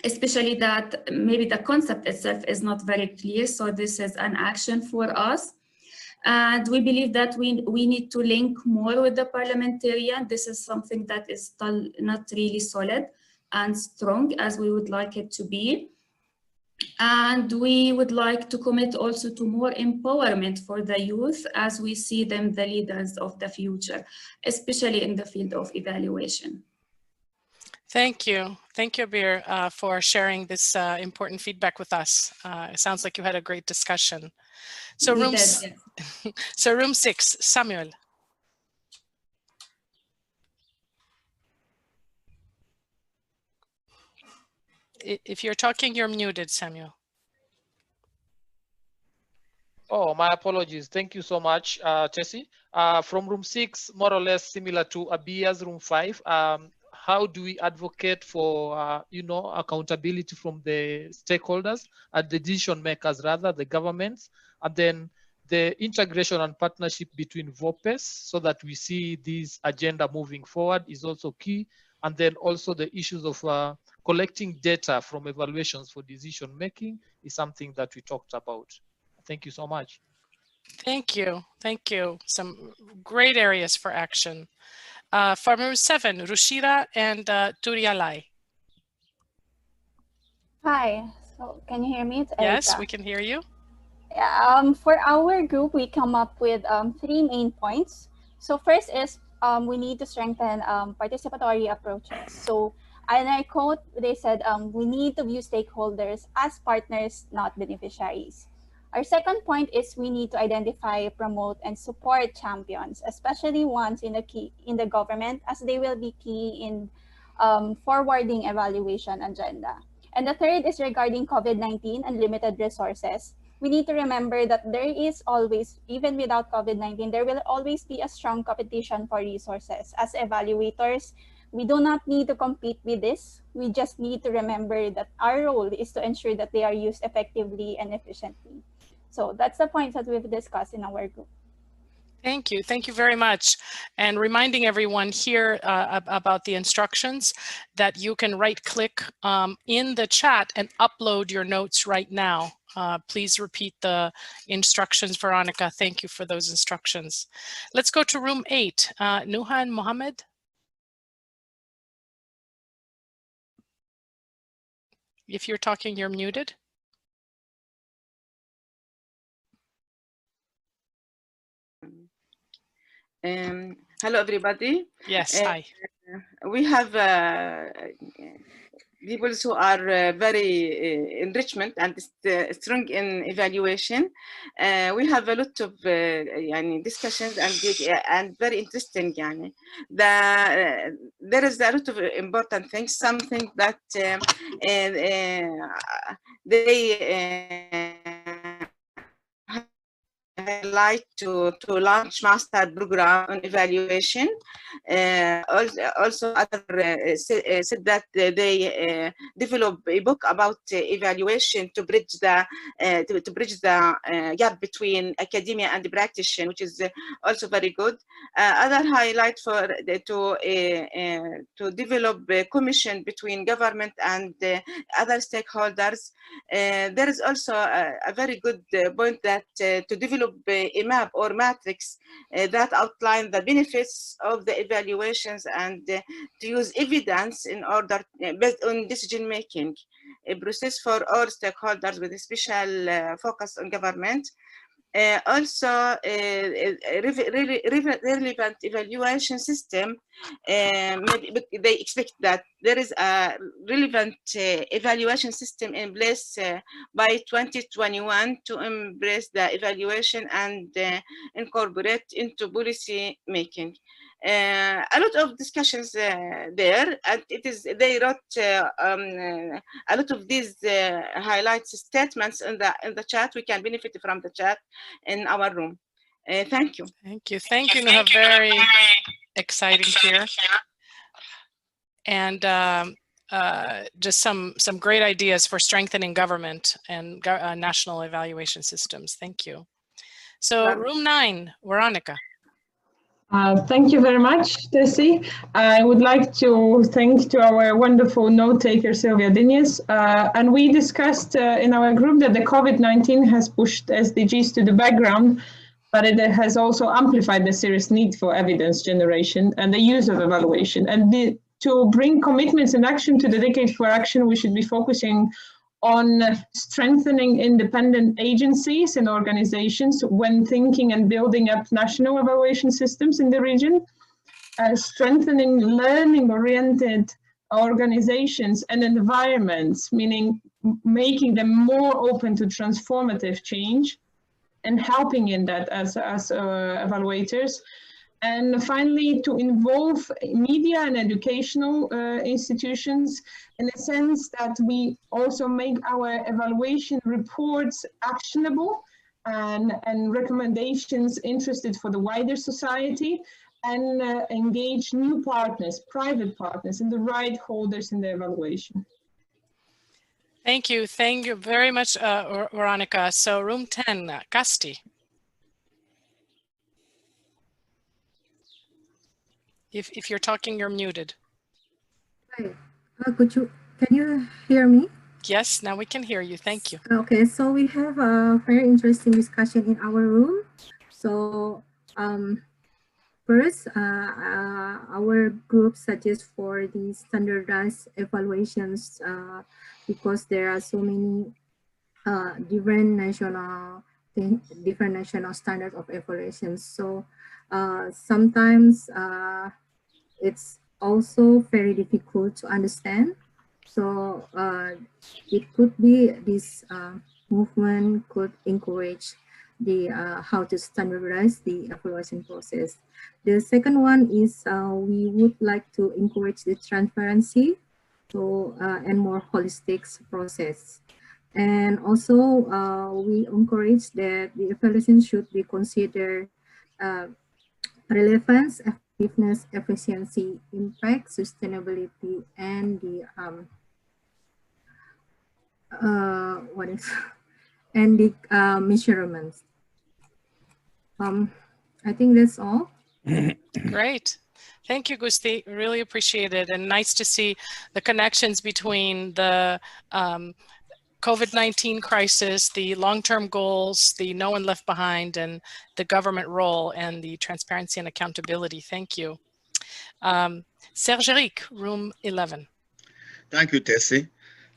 especially that maybe the concept itself is not very clear. So this is an action for us. And we believe that we need to link more with the parliamentarian. This is something that is still not really solid and strong as we would like it to be. And we would like to commit also to more empowerment for the youth as we see them the leaders of the future, especially in the field of evaluation. Thank you. Thank you, Abir, for sharing this important feedback with us. It sounds like you had a great discussion. So room 6, Samuel. If you're talking, you're muted, Samuel. Oh, my apologies. Thank you so much, Tessie. From room 6, more or less similar to Abir's room 5, how do we advocate for, accountability from the stakeholders and the decision makers, rather the governments, and then the integration and partnership between VOPES so that we see this agenda moving forward is also key. And then also the issues of collecting data from evaluations for decision making is something that we talked about. Thank you so much. Thank you. Thank you. Some great areas for action. From room 7, Rushira and Turialai. Hi, so can you hear me? It's Erica. Yes, we can hear you. For our group, we come up with 3 main points. So first is we need to strengthen participatory approaches. So, and I quote, they said, we need to view stakeholders as partners, not beneficiaries. Our second point is we need to identify, promote, and support champions, especially ones in the government, as they will be key in forwarding evaluation agenda. And the third is regarding COVID-19 and limited resources. We need to remember that there is always, even without COVID-19, there will always be a strong competition for resources. As evaluators, we do not need to compete with this. We just need to remember that our role is to ensure that they are used effectively and efficiently. So that's the points that we've discussed in our group. Thank you. Thank you very much. And reminding everyone here about the instructions that you can right-click in the chat and upload your notes right now. Please repeat the instructions, Veronica. Thank you for those instructions. Let's go to room 8. Nuhan Mohammed. If you're talking, you're muted. Hello, everybody. Yes, hi. We have people who are very enrichment and strong in evaluation. We have a lot of discussions and very interesting. There is a lot of important things. Something that they like to launch master program on evaluation. Also, other said that they develop a book about evaluation to bridge the gap between academia and the practitioner, which is also very good. Other highlight for to develop a commission between government and other stakeholders. There is also a very good point that to develop a map or matrix that outline the benefits of the evaluations and to use evidence in order based on decision making, a process for all stakeholders with a special focus on government. Also, relevant evaluation system. They expect that there is a relevant evaluation system in place by 2021 to embrace the evaluation and incorporate into policy making. A lot of discussions there, and they wrote a lot of these highlights statements in the chat. We can benefit from the chat in our room. Thank you. Thank you. Thank you, Nuha. Very exciting here. And just some great ideas for strengthening government and national evaluation systems. Thank you. So room 9, Veronica. Thank you very much, Tessie. I would like to thank to our wonderful note taker, Sylvia Diniz. And we discussed in our group that the COVID-19 has pushed SDGs to the background, but it has also amplified the serious need for evidence generation and the use of evaluation. And to bring commitments and action to the Decade for Action, we should be focusing on strengthening independent agencies and organizations when thinking and building up national evaluation systems in the region, strengthening learning-oriented organizations and environments, meaning making them more open to transformative change and helping in that as evaluators. And finally, to involve media and educational institutions in a sense that we also make our evaluation reports actionable and recommendations interested for the wider society, and engage new partners, private partners, and the right holders in the evaluation. Thank you. Thank you very much, Veronica. So room 10, Kasti. If you're talking, you're muted. Hi. Can you hear me? Yes, now we can hear you. Thank you. Okay, so we have a very interesting discussion in our room. So first, our group suggests for the standardized evaluations because there are so many different national standards of evaluations. So sometimes it's also very difficult to understand. So it could be this movement could encourage the how to standardize the evaluation process. The second one is we would like to encourage the transparency and more holistic process. And also we encourage that the evaluation should be considered relevance, effectiveness, efficiency, impact, sustainability, and the measurements. I think that's all. Great. Thank you, Gusti. Really appreciate it. And nice to see the connections between the COVID-19 crisis, the long-term goals, the no one left behind, and the government role and the transparency and accountability. Thank you. Serge-Eric, room 11. Thank you, Tessie.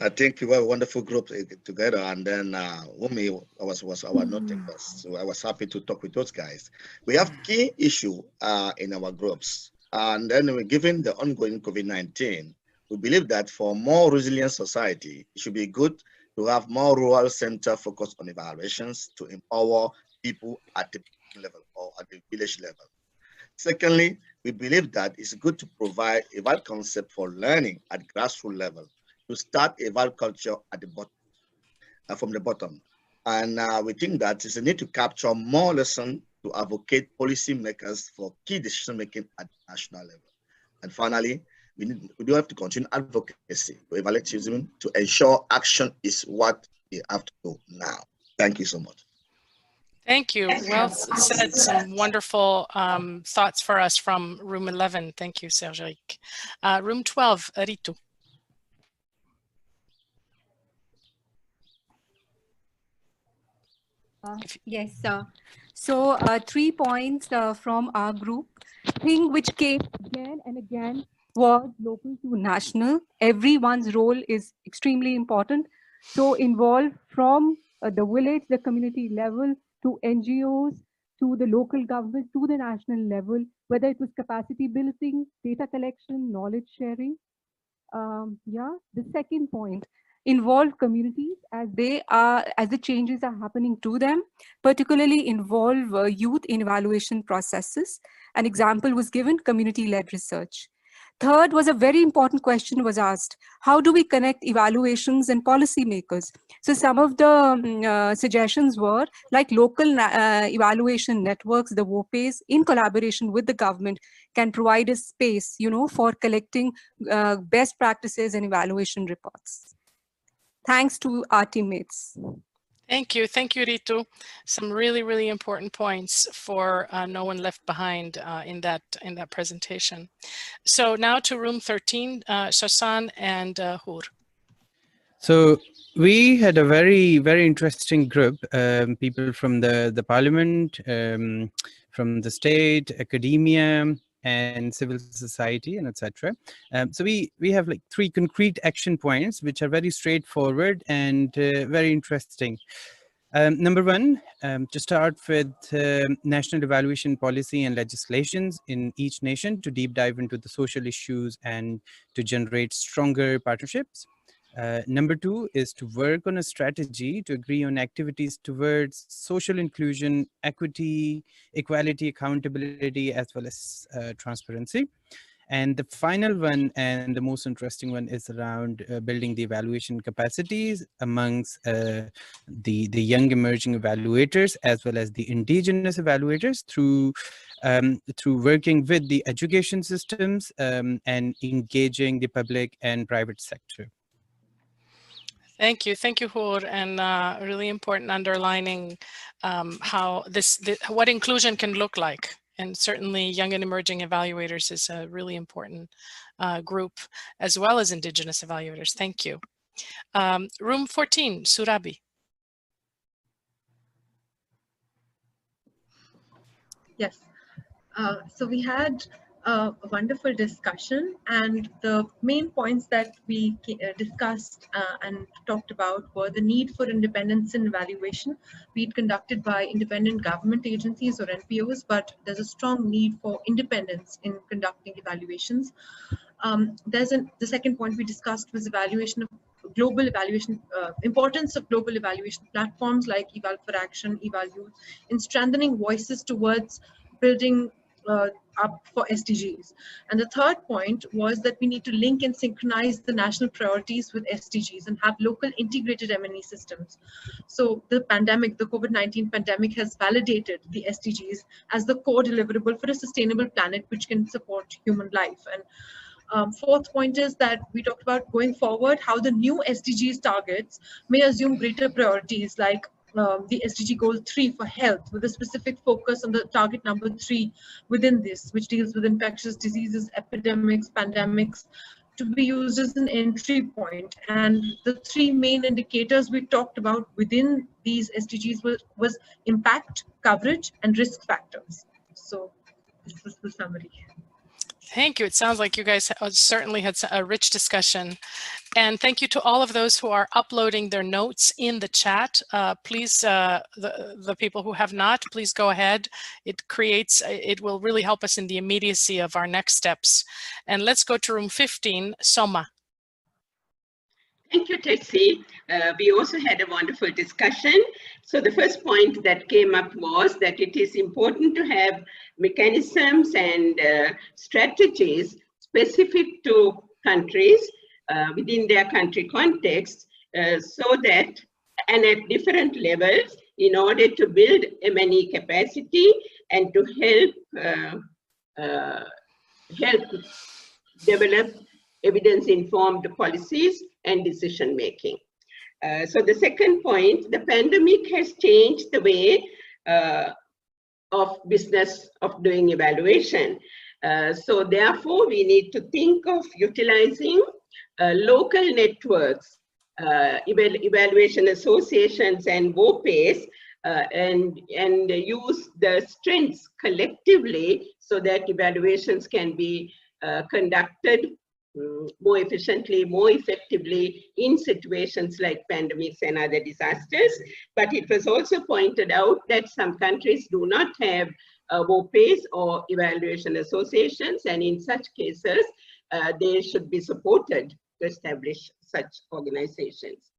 I think we were a wonderful group together, and then Umi was our note taker, so I was happy to talk with those guys. We have key issue in our groups, and then given the ongoing COVID-19, we believe that for more resilient society, it should be good to have more rural center focused on evaluations to empower people at the level or at the village level. Secondly, we believe that it's good to provide eval concept for learning at grassroots level, to start eval culture at the bottom, from the bottom. And we think that it's a need to capture more lessons to advocate policymakers for key decision making at the national level. And finally, we do have to continue advocacy to evaluate citizen to ensure action is what we have to do now. Thank you so much. Thank you. Well said. Some wonderful thoughts for us from room 11. Thank you, Serge-Eric. Room 12, Ritu. Yes, so 3 points from our group. Thing which came again and again was local to national. Everyone's role is extremely important. So involve from the village, the community level, to NGOs, to the local government, to the national level, whether it was capacity building, data collection, knowledge sharing. The second point, involve communities as the changes are happening to them, particularly involve youth in evaluation processes. An example was given, community-led research. Third was a very important question was asked, how do we connect evaluations and policymakers? So some of the suggestions were like local evaluation networks, the WOPEs, in collaboration with the government, can provide a space, for collecting best practices and evaluation reports. Thanks to our teammates. Thank you, Ritu. Some really, really important points for no one left behind in that presentation. So now to room 13, Shasan and Hur. So we had a very, very interesting group, people from the parliament, from the state, academia, and civil society, and etc. So we have like 3 concrete action points, which are very straightforward and very interesting. Number 1, to start with national evaluation policy and legislations in each nation to deep dive into the social issues and to generate stronger partnerships. Number 2 is to work on a strategy to agree on activities towards social inclusion, equity, equality, accountability, as well as transparency. And the final one, and the most interesting one, is around building the evaluation capacities amongst the young emerging evaluators, as well as the indigenous evaluators through working with the education systems and engaging the public and private sector. Thank you, Hur, and really important underlining how what inclusion can look like. And certainly young and emerging evaluators is a really important group, as well as indigenous evaluators. Thank you. Room 14, Surabi. Yes, so we had a wonderful discussion, and the main points that we discussed and talked about were the need for independence in evaluation, be it conducted by independent government agencies or NPOs, but there's a strong need for independence in conducting evaluations. The second point we discussed was evaluation of global evaluation, importance of global evaluation platforms like Eval for Action, Eval Youth, in strengthening voices towards building up for SDGs. And the third point was that we need to link and synchronize the national priorities with SDGs and have local integrated M&E systems. So the pandemic, the COVID-19 pandemic, has validated the SDGs as the core deliverable for a sustainable planet which can support human life. And fourth point is that we talked about going forward, how the new SDGs targets may assume greater priorities like the SDG goal 3 for health, with a specific focus on the target number 3 within this, which deals with infectious diseases, epidemics, pandemics, to be used as an entry point. And the 3 main indicators we talked about within these SDGs was impact, coverage, and risk factors. So this was the summary. Thank you. It sounds like you guys certainly had a rich discussion. And thank you to all of those who are uploading their notes in the chat. Please, the people who have not, please go ahead. It will really help us in the immediacy of our next steps. And let's go to room 15, Soma. Thank you, Tessie. We also had a wonderful discussion. So the first point that came up was that it is important to have mechanisms and strategies specific to countries within their country context so that, and at different levels, in order to build M&E capacity and to help develop evidence-informed policies and decision-making. So the second point, the pandemic has changed the way of business of doing evaluation. So therefore, we need to think of utilizing local networks, evaluation associations and WOPAs, and use the strengths collectively so that evaluations can be conducted more efficiently, more effectively in situations like pandemics and other disasters. But it was also pointed out that some countries do not have WOPAs or evaluation associations, and in such cases, they should be supported to establish such organizations.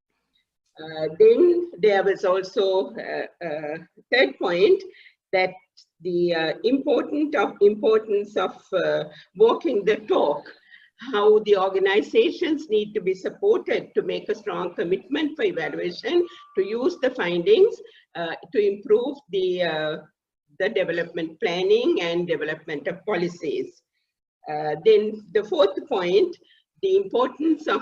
Then there was also a third point, that the importance of walking the talk, how the organizations need to be supported to make a strong commitment for evaluation, to use the findings to improve the development planning and development of policies. Then the fourth point, the importance of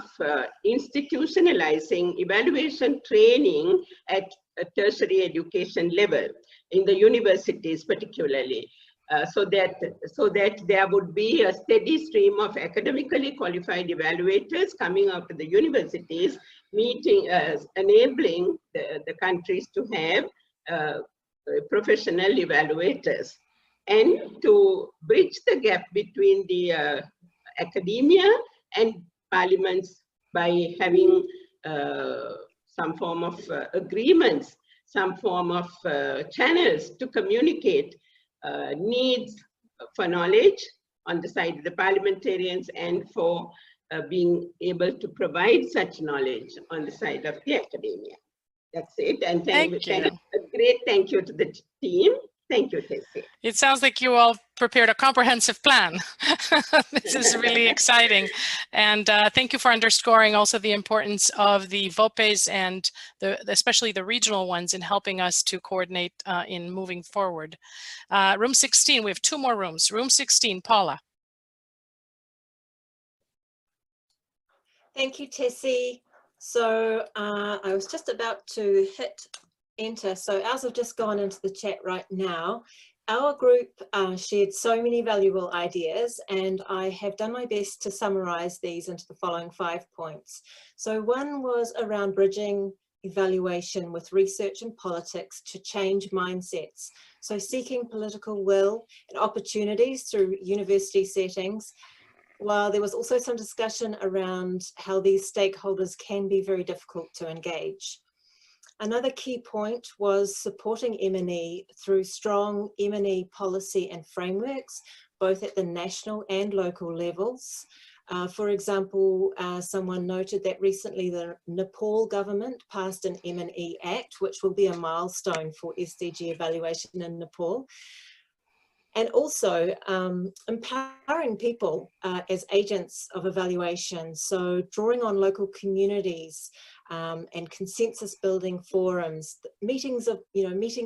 institutionalizing evaluation training at a tertiary education level, in the universities particularly, so that there would be a steady stream of academically qualified evaluators coming out of the universities, enabling the countries to have professional evaluators, and to bridge the gap between the academia and parliaments by having some form of agreements, some form of channels to communicate needs for knowledge on the side of the parliamentarians, and for being able to provide such knowledge on the side of the academia. That's it. And thank you. A great thank you to the team. Thank you, Tessie. It sounds like you all prepared a comprehensive plan. This is really exciting. And thank you for underscoring also the importance of the VOPEs and especially the regional ones in helping us to coordinate in moving forward. Room 16, we have 2 more rooms. Room 16, Paula. Thank you, Tessie. So I was just about to hit enter. So ours have just gone into the chat right now. Our group shared so many valuable ideas, and I have done my best to summarize these into the following 5 points. So one was around bridging evaluation with research and politics to change mindsets. So seeking political will and opportunities through university settings, while there was also some discussion around how these stakeholders can be very difficult to engage. Another key point was supporting M&E through strong M&E policy and frameworks, both at the national and local levels. For example, someone noted that recently the Nepal government passed an M&E Act, which will be a milestone for SDG evaluation in Nepal. And also empowering people as agents of evaluation. So drawing on local communities and consensus building forums, meeting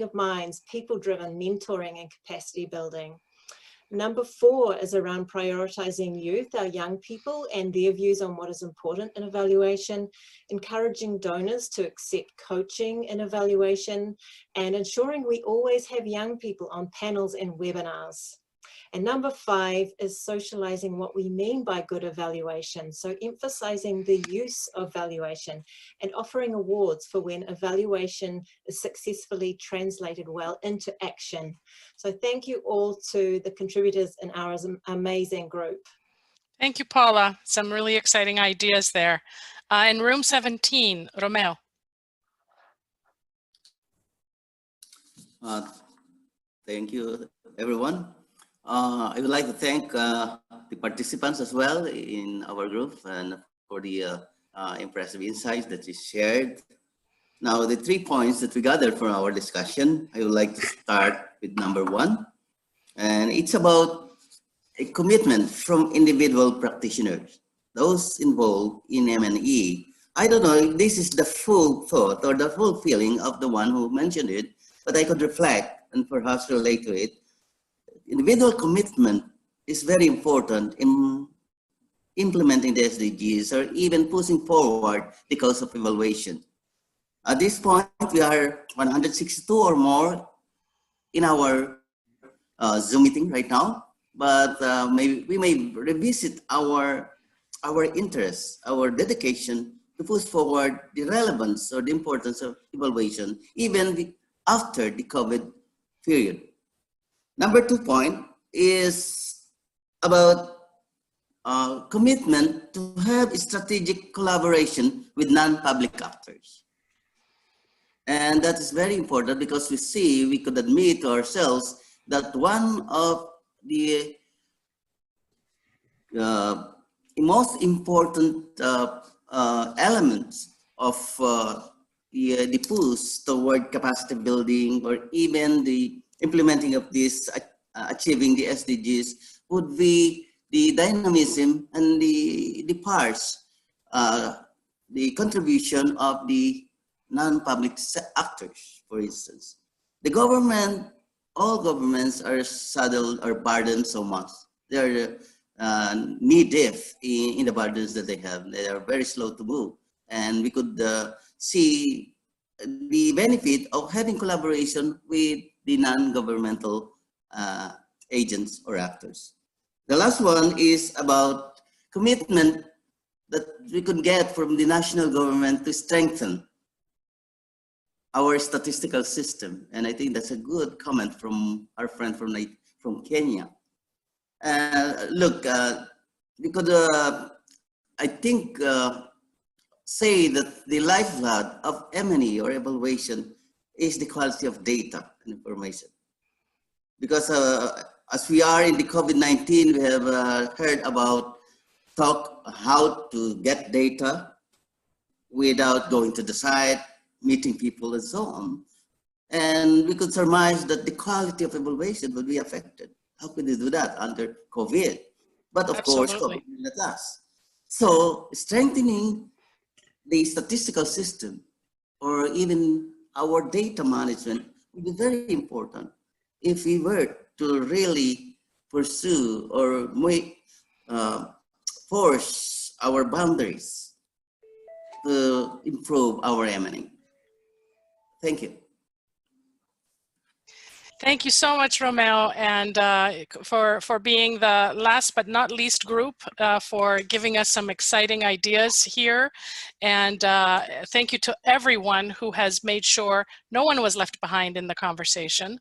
of minds, people-driven mentoring and capacity building. Number 4 is around prioritizing youth, our young people, and their views on what is important in evaluation, encouraging donors to accept coaching in evaluation, and ensuring we always have young people on panels and webinars. And number 5 is socializing what we mean by good evaluation. So emphasizing the use of valuation and offering awards for when evaluation is successfully translated well into action. So thank you all to the contributors in our amazing group. Thank you, Paula. Some really exciting ideas there. In room 17, Romeo. Thank you, everyone. I would like to thank the participants as well in our group and for the impressive insights that you shared. Now, the 3 points that we gathered from our discussion, I would like to start with number 1. And it's about a commitment from individual practitioners, those involved in M&E, I don't know if this is the full thought or the full feeling of the one who mentioned it, but I could reflect and perhaps relate to it. Individual commitment is very important in implementing the SDGs or even pushing forward the cause of evaluation. At this point, we are 162 or more in our Zoom meeting right now, but maybe we may revisit our interests, our dedication to push forward the relevance or the importance of evaluation even after the COVID period. Number 2 point is about commitment to have strategic collaboration with non-public actors. And that is very important because we could admit to ourselves that one of the most important elements of the push toward capacity building or even the implementing of this, achieving the SDGs would be the dynamism and the parts, the contribution of the non-public actors, for instance. The government, all governments are saddled or burdened so much. They're knee-deep in the burdens that they have. They are very slow to move. And we could see the benefit of having collaboration with the non-governmental agents or actors. The last one is about commitment that we could get from the national government to strengthen our statistical system. And I think that's a good comment from our friend from Kenya. Look, we could, I think, say that the lifeblood of M&E or evaluation is the quality of data and information. Because as we are in the COVID-19, we have heard about how to get data without going to the site, meeting people and so on. And we could surmise that the quality of evaluation will be affected. How could they do that under COVID? But of course, COVID let us. So strengthening the statistical system or even our data management would be very important if we were to really pursue or force our boundaries to improve our M&E. Thank you. Thank you so much, Romeo, and for being the last but not least group, for giving us some exciting ideas here. And thank you to everyone who has made sure no one was left behind in the conversation.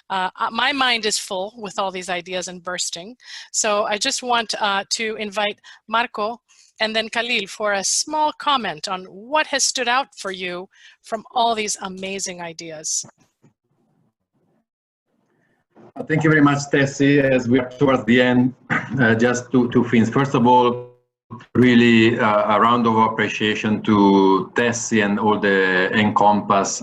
My mind is full with all these ideas and bursting. So I just want to invite Marco and then Khalil for a small comment on what has stood out for you from all these amazing ideas. Thank you very much, Tessie. As we are towards the end, just two things. First of all, really a round of appreciation to Tessie and all the Encompass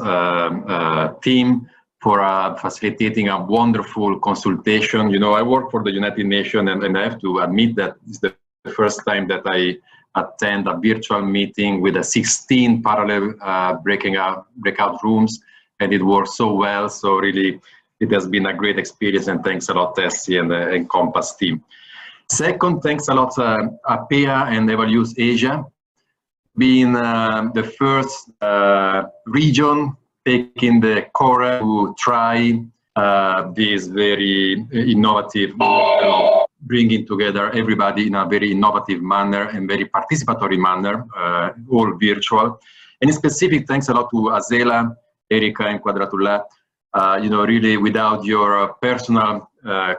team for facilitating a wonderful consultation. You know, I work for the United Nations, and I have to admit that it's the first time that I attend a virtual meeting with 16 parallel breakout rooms, and it works so well. So really, it has been a great experience, and thanks a lot, Tessie and the Encompass team. Second, thanks a lot, APEA and Evaluate Asia, being the first region taking the courage to try this very innovative model, bringing together everybody in a very innovative manner and very participatory manner, all virtual. And in specific, thanks a lot to Azela, Erika, and Quadratullah. You know, really, without your personal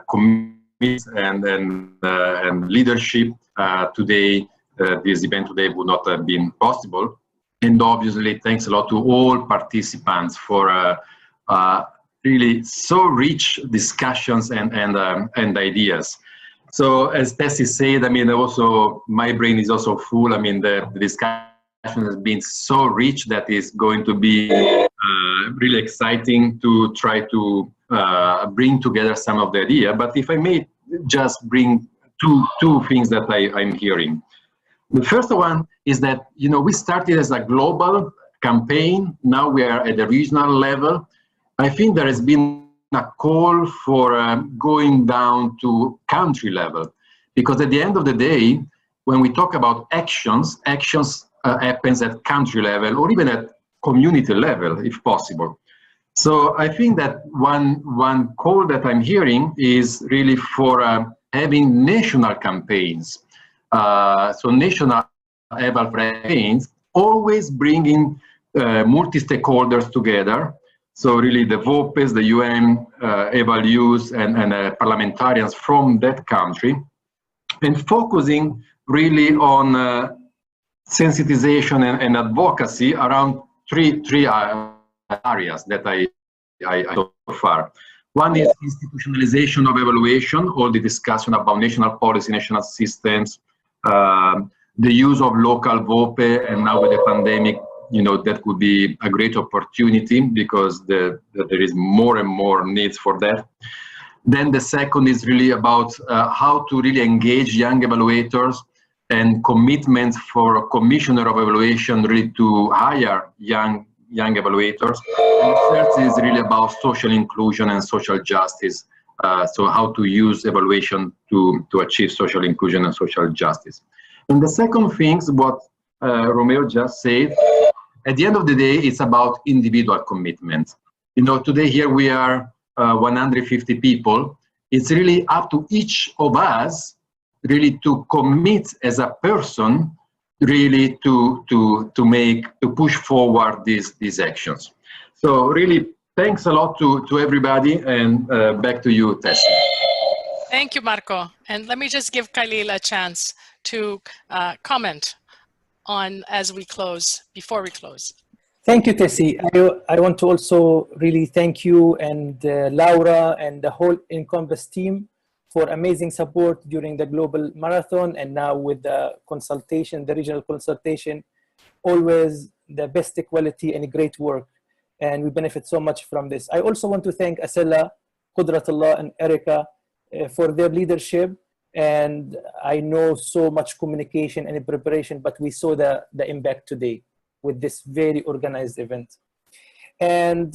commitment and leadership today, this event today would not have been possible. And obviously, thanks a lot to all participants for really so rich discussions and ideas. So, as Tessie said, I mean, also my brain is also full. I mean, the discussion has been so rich that it's going to be really exciting to try to bring together some of the idea. But if I may just bring two things that I'm hearing. The first one is that, we started as a global campaign. Now we are at the regional level. I think there has been a call for going down to country level, because at the end of the day, when we talk about actions happens at country level or even at community level, if possible. So I think that one call that I'm hearing is really for having national campaigns. So national campaigns, always bringing multi-stakeholders together. So really the VOPEs, the UN, evalues, and parliamentarians from that country, and focusing really on sensitization and advocacy around three areas that I thought so far. One is institutionalization of evaluation, all the discussion about national policy, national systems, the use of local VOPE, and now with the pandemic, that could be a great opportunity because there is more and more needs for that. Then the second is really about how to really engage young evaluators and commitments for a commissioner of evaluation really to hire young evaluators. And the third is really about social inclusion and social justice. So how to use evaluation to achieve social inclusion and social justice. And the second thing, what Romeo just said, at the end of the day, it's about individual commitment. Today here we are 150 people. It's really up to each of us really to commit as a person really to push forward these actions. So really, thanks a lot to everybody, and back to you, Tessie. Thank you, Marco. And let me just give Khalil a chance to comment on before we close. Thank you, Tessie. I want to also really thank you and Laura and the whole Encompass team for amazing support during the global marathon, and now with the consultation, the regional consultation, always the best quality and great work. And we benefit so much from this. I also want to thank Asela, Qudratullah, and Erica for their leadership. And I know so much communication and preparation, but we saw the impact today with this very organized event. And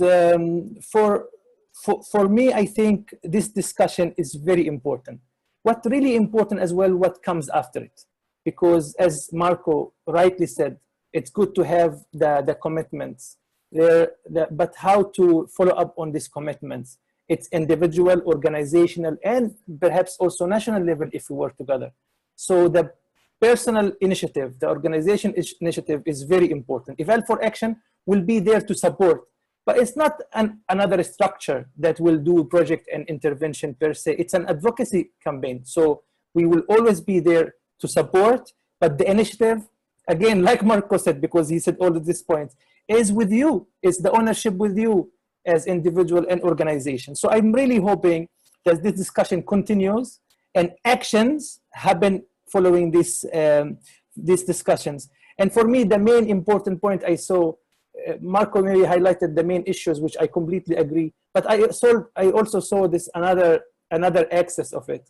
for me, I think this discussion is very important. What really important as well, what comes after it. Because as Marco rightly said, it's good to have the commitments, but how to follow up on these commitments? It's individual, organizational, and perhaps also national level if we work together. So the personal initiative, the organization initiative is very important. Eval for Action will be there to support, but it's not another structure that will do project and intervention per se. It's an advocacy campaign. So we will always be there to support, but the initiative, again, like Marco said, because he said all of these points, is with you, is the ownership with you as individual and organization. So I'm really hoping that this discussion continues and actions happen following these discussions. And for me, the main important point I saw, Marco maybe highlighted the main issues, which I completely agree, but I also saw this another axis of it,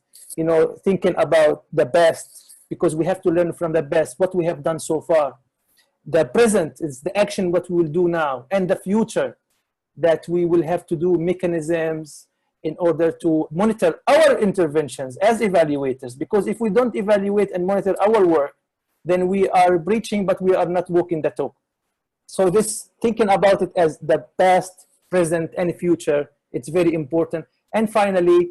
thinking about the best, because we have to learn from the best, what we have done so far. The present is the action, what we will do now, and the future, that we will have to do mechanisms in order to monitor our interventions as evaluators. Because if we don't evaluate and monitor our work, then we are breaching, but we are not walking the talk. So this thinking about it as the past, present, and future, it's very important. And finally,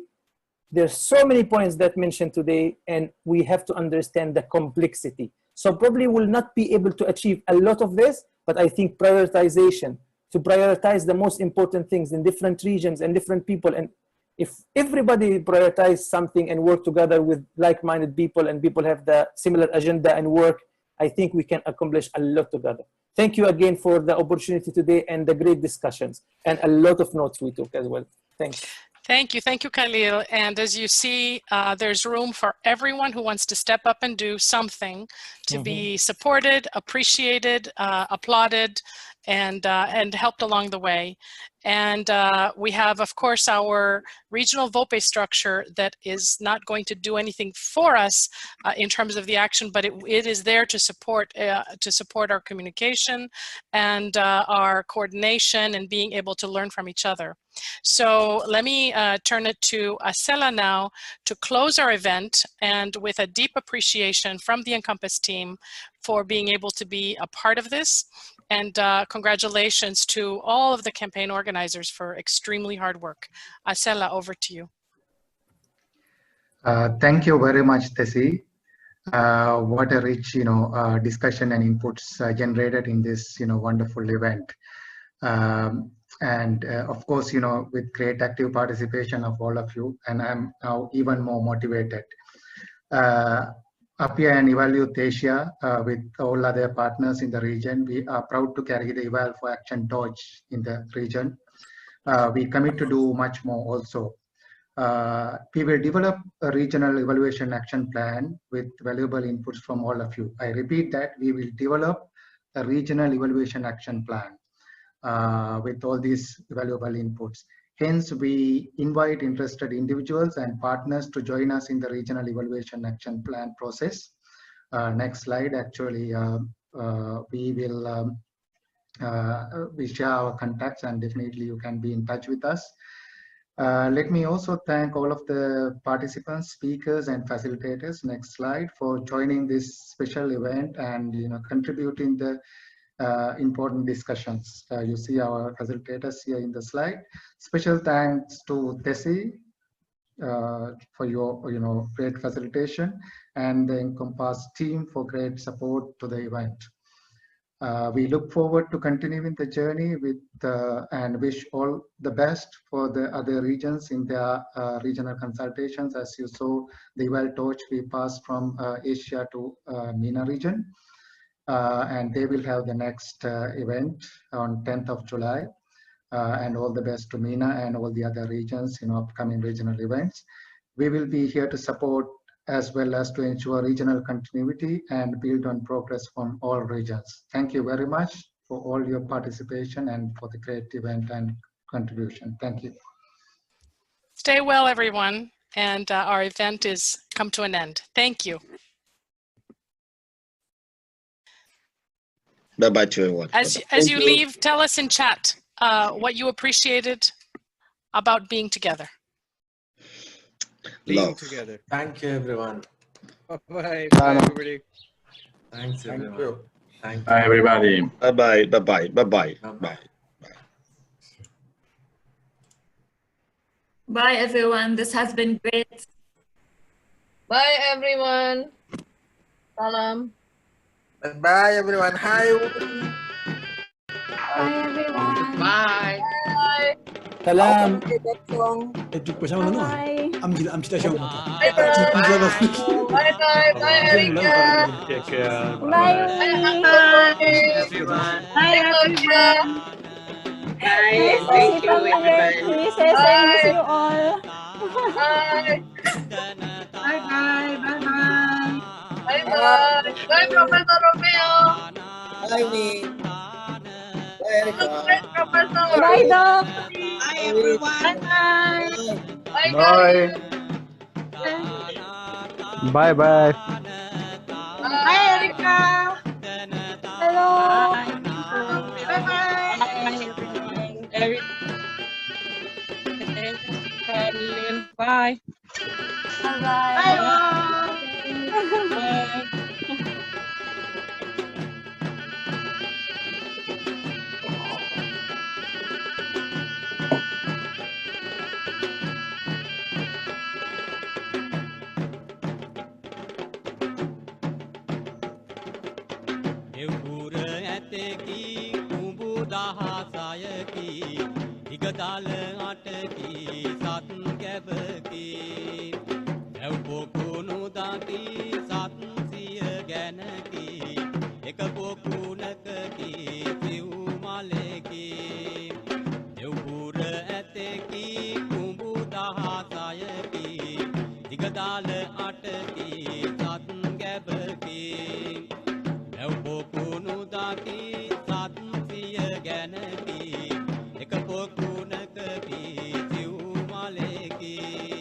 there's so many points that mentioned today, and we have to understand the complexity. So probably will not be able to achieve a lot of this, but I think prioritization, to prioritize the most important things in different regions and different people. And if everybody prioritize something and work together with like-minded people, and people have the similar agenda and work, I think we can accomplish a lot together. Thank you again for the opportunity today and the great discussions, and a lot of notes we took as well. Thanks. Thank you, Khalil. And as you see, there's room for everyone who wants to step up and do something to be supported, appreciated, applauded, and helped along the way. And we have, of course, our regional VOPE structure that is not going to do anything for us in terms of the action, but it is there to support our communication and our coordination and being able to learn from each other. So let me turn it to Acela now to close our event, and with a deep appreciation from the Encompass team for being able to be a part of this. And congratulations to all of the campaign organizers for extremely hard work. Acela, over to you. Thank you very much, Tessie. What a rich, discussion and inputs generated in this, wonderful event. And of course, with great active participation of all of you, and I'm now even more motivated. Appear and Evaluate Asia, with all other partners in the region, we are proud to carry the Eval for Action torch in the region. We commit to do much more also. We will develop a regional evaluation action plan with valuable inputs from all of you. I repeat that we will develop a regional evaluation action plan with all these valuable inputs. Hence, we invite interested individuals and partners to join us in the regional evaluation action plan process. Next slide, actually, we share our contacts, and definitely you can be in touch with us. Let me also thank all of the participants, speakers, and facilitators, next slide, for joining this special event and contributing the important discussions. You see our facilitators here in the slide. Special thanks to Tessie for your great facilitation, and the Encompass team for great support to the event. We look forward to continuing the journey with and wish all the best for the other regions in their regional consultations. As you saw, the Eval torch we passed from Asia to MENA region. And they will have the next event on 10th of July. And all the best to MENA and all the other regions in upcoming regional events. We will be here to support as well as to ensure regional continuity and build on progress from all regions. Thank you very much for all your participation and for the great event and contribution. Thank you. Stay well, everyone. And our event is come to an end. Thank you. Bye-bye to everyone. As you leave, tell us in chat what you appreciated about being together. Being together. Thank you, everyone. Bye-bye. Bye, everybody. Thanks, everyone. Thank you. Bye, everybody. Bye-bye. Bye-bye. Bye-bye. Bye. Bye, everyone. This has been great. Bye, everyone. Salam. Bye, everyone. Hi. Bye, everyone. Bye. Bye. Salam. Bye. Bye. Bye. Bye, Erika. Take care. Bye, everyone. Bye, everyone. Bye. Thank you, everyone. Princess, I miss you all. Bye. Bye-bye. Bye-bye. Bye-bye. Bye, Professor Romeo. Bye, me. Bye, Erika. Bye, Professor. Bye, Doc. Bye, everyone. Bye. Bye, Bye. Bye-bye. Bye, Erika. Hello. Bye-bye. Bye. Bye-bye. ඉගදල අටකී සත් කැබකී ඇව් පොකුණු දාති සත් සිය ගැනකී එක පොකුණකකී සිව් මලකී දෙව්පුර ඇතකී කුඹු දහසයකී ඉගදල අටකී සත් කැබකී ඇව් පොකුණු දාති සත් සිය माले की